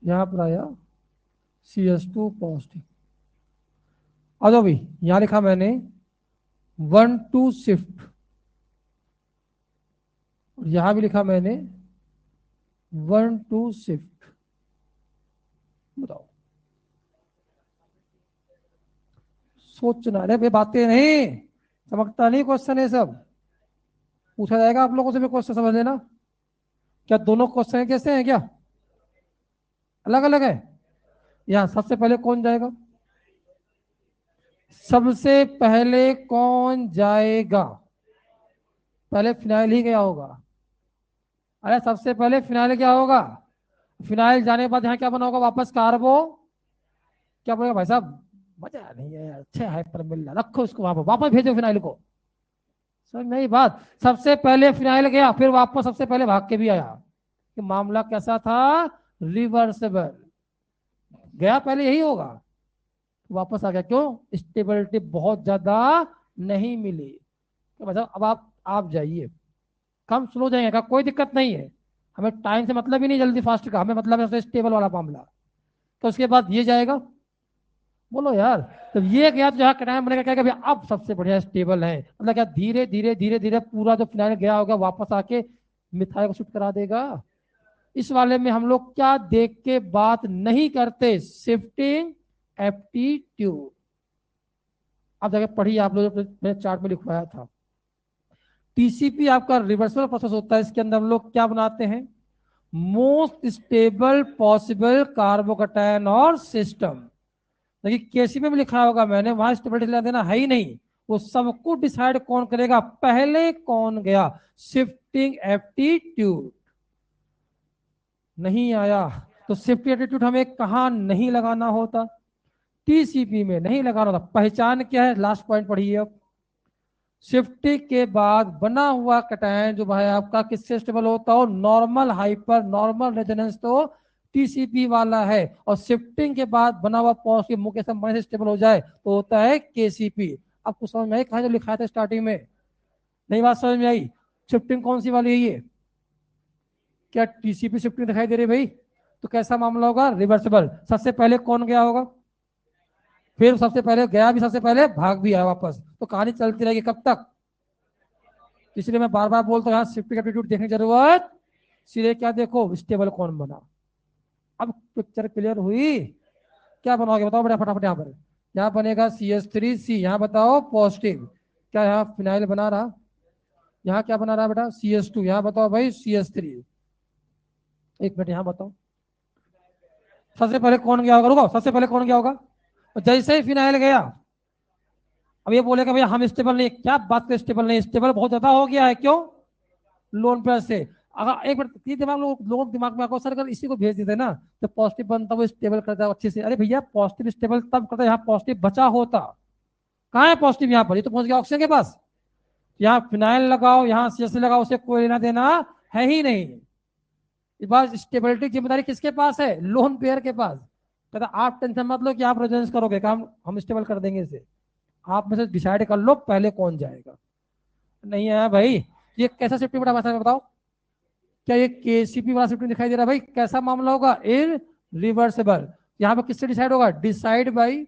यहाँ पर आया CS2 पॉजिटिव। आ जाओ भाई, यहाँ लिखा मैंने 1 2 शिफ्ट, और यहाँ भी लिखा मैंने 1 2 शिफ्ट। बताओ सोचना, अरे भाई बातें नहीं, चमकता नहीं क्वेश्चन है सब, पूछा जाएगा आप लोगों से भी क्वेश्चन, समझ लेना। क्या दोनों क्वेश्चन कैसे हैं क्या, अलग अलग है? यहाँ सबसे पहले कौन जाएगा, सबसे पहले कौन जाएगा? पहले फिनाइल ही गया होगा। अरे सबसे पहले फिनाइल क्या होगा, फिनाइल जाने के बाद यहाँ क्या बना होगा वापस, कार्बो, क्या बोलेगा भाई साहब, मजा नहीं है, अच्छे हाइपर मिल रहा, रखो उसको वहां पर, वापस भेजो फिनाइल को। समझ नहीं बात, सबसे पहले फिनाइल गया, फिर वापस सबसे पहले भाग के भी आया, कि मामला कैसा था, रिवर्सिबल, गया पहले यही होगा, वापस आ गया, क्यों, स्टेबिलिटी बहुत ज्यादा नहीं मिली। तो मतलब अब आप जाइए, कम स्लो जाएंगे का कोई दिक्कत नहीं है, हमें टाइम से मतलब ही नहीं, जल्दी फास्ट का हमें मतलब है, स्टेबल वाला मामला। तो उसके बाद ये जाएगा, बोलो यार, तो ये गया तो जहाँ कटायन बनेगा, क्या भैया अब सबसे बढ़िया स्टेबल है, मतलब क्या धीरे धीरे धीरे धीरे पूरा जो फिनाइल गया होगा वापस आके मिथाइल को शिफ्ट करा देगा। इस वाले में हम लोग क्या देख के बात नहीं करते, शिफ्टिंग एप्टीट्यूड। आप जगह पढ़िए, आप लोग मैंने चार्ट में लिखवाया था। टीसीपी आपका रिवर्सल प्रोसेस होता है, इसके अंदर हम लोग क्या बनाते हैं, मोस्ट स्टेबल पॉसिबल कार्बोकैटायन और सिस्टम। देखिए केसी में भी लिखा होगा मैंने, वहां स्टेबिलिटी देना है ही नहीं, वो सबको डिसाइड कौन करेगा, पहले कौन गया, शिफ्टिंग एप्टीट्यूड। नहीं आया तो शिफ्टिंग एप्टीट्यूड हमें कहा नहीं लगाना होता, टीसीपी में नहीं लगाना होता। पहचान क्या है, लास्ट पॉइंट पढ़िए अब, शिफ्टिंग के बाद बना हुआ कटायन जो भाई आपका किससे स्टेबल होता हो, नॉर्मल हाइपर नॉर्मल रेजोनेंस तो टीसीपी वाला है, और शिफ्टिंग के बाद बना हुआ पॉजिटिव मुख्य संबंध से स्टेबल हो जाए तो होता है केसीपी। अब कुछ समझ में आई, कहा जो लिखा था स्टार्टिंग में, नई बात समझ में आई? शिफ्टिंग कौन सी वाली है ये, क्या टीसीपी शिफ्टिंग दिखाई दे रही है भाई? तो कैसा मामला होगा, रिवर्सिबल, सबसे पहले कौन गया होगा, फिर सबसे पहले गया भी, सबसे पहले भाग भी आया वापस, तो कहानी चलती रहेगी कब तक। इसलिए मैं बार बार बोलता हूँ यहाँ शिफ्टिंग एप्टीट्यूड देखने की जरूरत, सीधे क्या देखो, स्टेबल कौन बना। अब पिक्चर क्लियर हुई, क्या बनाओगे बताओ बेटा फटाफट, यहाँ पर यहाँ बनेगा CH3C, यहाँ बताओ पॉजिटिव, क्या यहाँ फिनाइल बना रहा, यहाँ क्या बना रहा बेटा CH2, यहाँ बताओ भाई CH3। एक मिनट यहाँ बताओ, सबसे पहले कौन गया होगा, रुको, सबसे पहले कौन गया होगा, जैसे ही फिनाइल गया, अब ये बोलेगा भैया हम स्टेबल नहीं, क्या बात कर स्टेबल नहीं, स्टेबल बहुत ज्यादा हो गया है, क्यों, लोन पे से। अगर एक बार ये दिमाग लोग दिमाग में आकर सर अगर इसी को भेज देते ना, तो पॉजिटिव बनता वो स्टेबल करता है अच्छे से, अरे भैया पॉजिटिव स्टेबल तब करता है यहाँ पॉजिटिव बचा होता, कहाँ है पॉजिटिव, यहाँ पर ये तो पहुंच गया ऑक्सीजन के पास, यहाँ फिनाइल लगाओ यहाँ CH लगाओ, उसे कोई लेना देना है ही नहीं। इस बार स्टेबिलिटी की जिम्मेदारी किसके पास है, लोन पेयर के पास। कहता आप टेंशन मत लो कि आप रेजोनेंस करोगे, काम हम स्टेबल कर देंगे इसे, आप में से डिसाइड कर लो पहले कौन जाएगा। नहीं है भाई, ये कैसा शिफ्टिंग बताओ, क्या ये केसीपी वाला शिफ्टिंग दिखाई दे रहा है भाई, कैसा मामला होगा, इन रिवर्सिबल। यहाँ पर किससे डिसाइड होगा, डिसाइड बाई,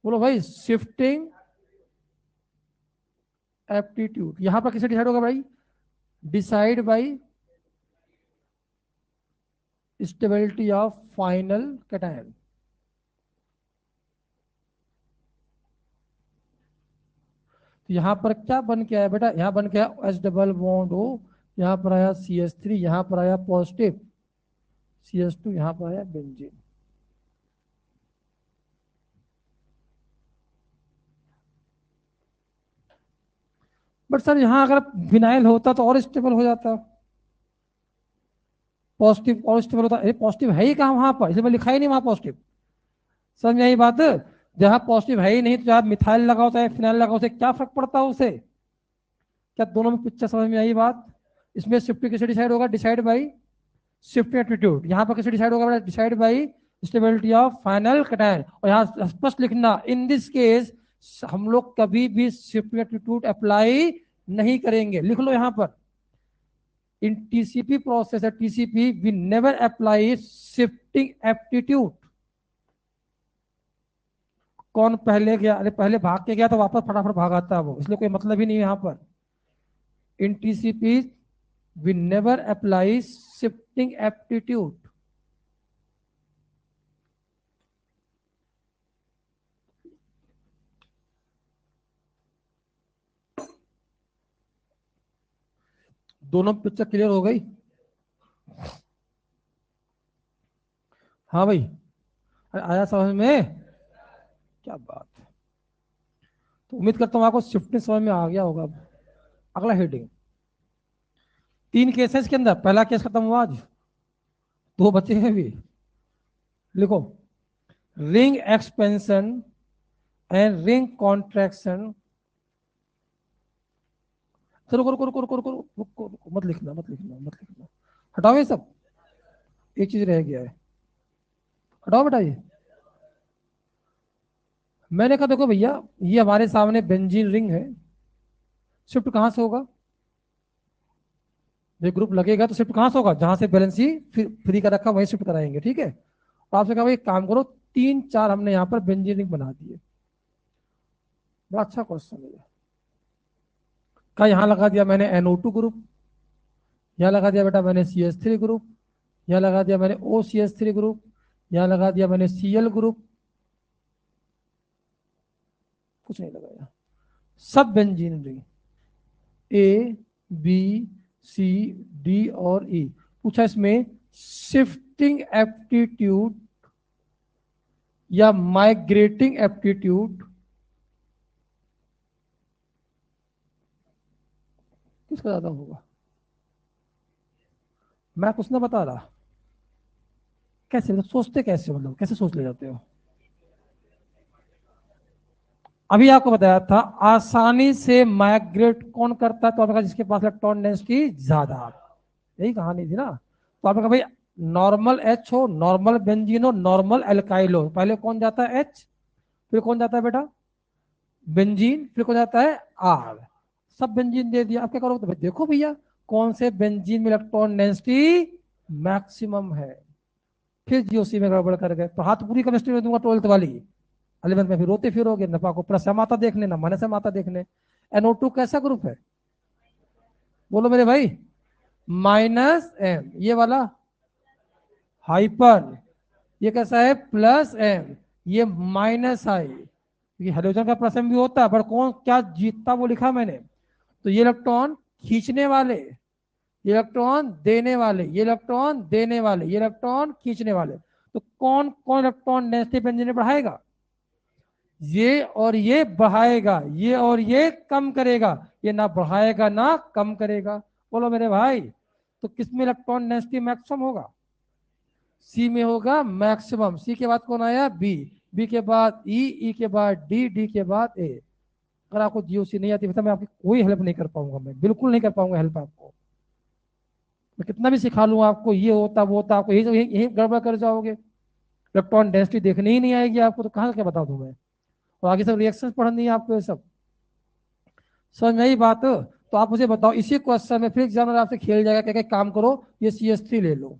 बोलो भाई शिफ्टिंग एप्टीट्यूड, यहाँ पर किससे डिसाइड होगा भाई, decide by stability of final cation. तो यहाँ पर क्या बन के आया बेटा, यहाँ बन के आया H डबल बॉन्ड O, यहाँ पर आया CH3, यहाँ पर आया पॉजिटिव CH2, यहाँ पर आया बेंजीन। बट सर यहाँ अगर विनाइल होता तो और स्टेबल हो जाता, पॉजिटिव और स्टेबल होता, अरे पॉजिटिव है ही कहाँ वहां पर, इसलिए मैं लिखा ही नहीं वहां पॉजिटिव। समझ में आई बात, जहां पॉजिटिव है ही नहीं तो जहां मिथाइल लगाओ चाहे फिनाइल लगाओ उसे क्या फर्क पड़ता है उसे, क्या दोनों में पिक्चर समझ में आई बात? इसमें शिफ्ट किसे डिसाइड होगा, डिसाइड बाई शिफ्ट एटीट्यूड, यहाँ पर किसे डिसाइड होगा, decide by stability of final cation. और यहाँ स्पष्ट लिखना, इन दिस केस हम लोग कभी भी शिफ्ट एटीट्यूड अप्लाई नहीं करेंगे, लिख लो यहाँ पर, in TCP process TCP we never apply shifting aptitude. कौन पहले गया, अरे पहले भाग के गया तो वापस फटाफट भाग आता है वो, इसलिए कोई मतलब ही नहीं है यहाँ पर। In TCP we never apply shifting aptitude. दोनों पिक्चर क्लियर हो गई? हाँ भाई, अरे आया समझ में? क्या बात है। तो उम्मीद करता हूँ आपको शिफ्टिंग समझ में आ गया होगा। अगला हेडिंग, 3 केसेस के अंदर पहला केस खत्म हुआ, आज 2 बचे हैं भी। लिखो, ring expansion and ring contraction. चलो रुको रुको रुको रुको रुको रुको रुको, मत लिखना मत लिखना मत लिखना, हटाओ ये सब। एक चीज रह गया है, हटाओ बेटा ये। मैंने कहा देखो भैया, ये हमारे सामने बेंजीन रिंग है, शिफ्ट कहां से होगा? ये ग्रुप लगेगा तो शिफ्ट कहां से होगा? जहां से बैलेंस ही फ्री का रखा वहीं शिफ्ट कराएंगे, ठीक है। तो आपसे कहा भाई एक काम करो, 3 4 हमने यहाँ पर बेंजीन रिंग बना दिए। बड़ा अच्छा क्वेश्चन है ये। का यहाँ लगा दिया मैंने NO2 ग्रुप, यहाँ लगा दिया बेटा मैंने CH3 ग्रुप, यहाँ लगा दिया मैंने OCH3 ग्रुप, यहाँ लगा दिया मैंने Cl ग्रुप, कुछ नहीं लगाया। सब benzene ring A B C D और E। पूछा इसमें शिफ्टिंग एप्टीट्यूड या माइग्रेटिंग एप्टीट्यूड किसका ज्यादा होगा? मैं कुछ ना बता रहा। कैसे मतलब सोचते कैसे हो, मतलब कैसे सोच ले जाते हो? अभी आपको बताया था आसानी से माइग्रेट कौन करता है, तो आपने कहा जिसके पास इलेक्ट्रॉन डेंसिटी ज्यादा। यही कहानी थी ना। तो आपने कहा भाई नॉर्मल H हो, नॉर्मल बेंजीन हो, नॉर्मल एल्काइल हो, पहले कौन जाता है? H, फिर कौन जाता है बेटा? बेंजीन, फिर कौन जाता है? R। सब बेंजीन दे दिया, अब क्या करोगे? तो भाई देखो भैया कौन से बेंजीन में इलेक्ट्रॉन डेंसिटी मैक्सिमम है। फिर जीओसी में गड़बड़ कर गए तो हाथ पूरी केमिस्ट्री में दूंगा 12th वाली। 11th में फिर रोते फिरोगे, नफा को प्लस से माता देखने ना माइनस से माता देखने। NO2 कैसा ग्रुप है? बोलो मेरे भाई। -M, ये वाला हाइपर, ये कैसा है? +M, ये -I, क्योंकि हाइड्रोजन का +M भी होता है, पर कौन क्या जीतता वो लिखा मैंने। तो ये इलेक्ट्रॉन खींचने वाले, ये इलेक्ट्रॉन देने वाले, ये इलेक्ट्रॉन देने वाले, ये इलेक्ट्रॉन खींचने वाले। तो कौन कौन इलेक्ट्रॉन डेंसिटी बेंजीन में बढ़ाएगा? ये और ये बढ़ाएगा, ये और ये कम करेगा, ये ना बढ़ाएगा ना कम करेगा। बोलो मेरे भाई, तो किसमें इलेक्ट्रॉन डेंसिटी मैक्सिमम होगा? सी में होगा मैक्सिमम। सी के बाद कौन आया? बी, बी के बाद ई, ई के बाद डी, डी के बाद ए। अगर आपको जीओसी नहीं आती तो मैं आपकी कोई हेल्प नहीं कर पाऊंगा, मैं बिल्कुल नहीं कर पाऊंगा हेल्प आपको। मैं कितना भी सिखा लूंगा आपको, ये होता वो होता, आपको यही यही गड़बड़ कर जाओगे। इलेक्ट्रॉन डेंसिटी देखने ही नहीं आएगी आपको, तो कहाँ से क्या बता दूं मैं। और आगे सब रिएक्शन पढ़नी है आपको, ये सब समझ में आई बात? तो आप मुझे बताओ, इसी क्वेश्चन में फिर एग्जामिनर आपसे खेल जाएगा, क्या काम करो ये CH3 ले लो,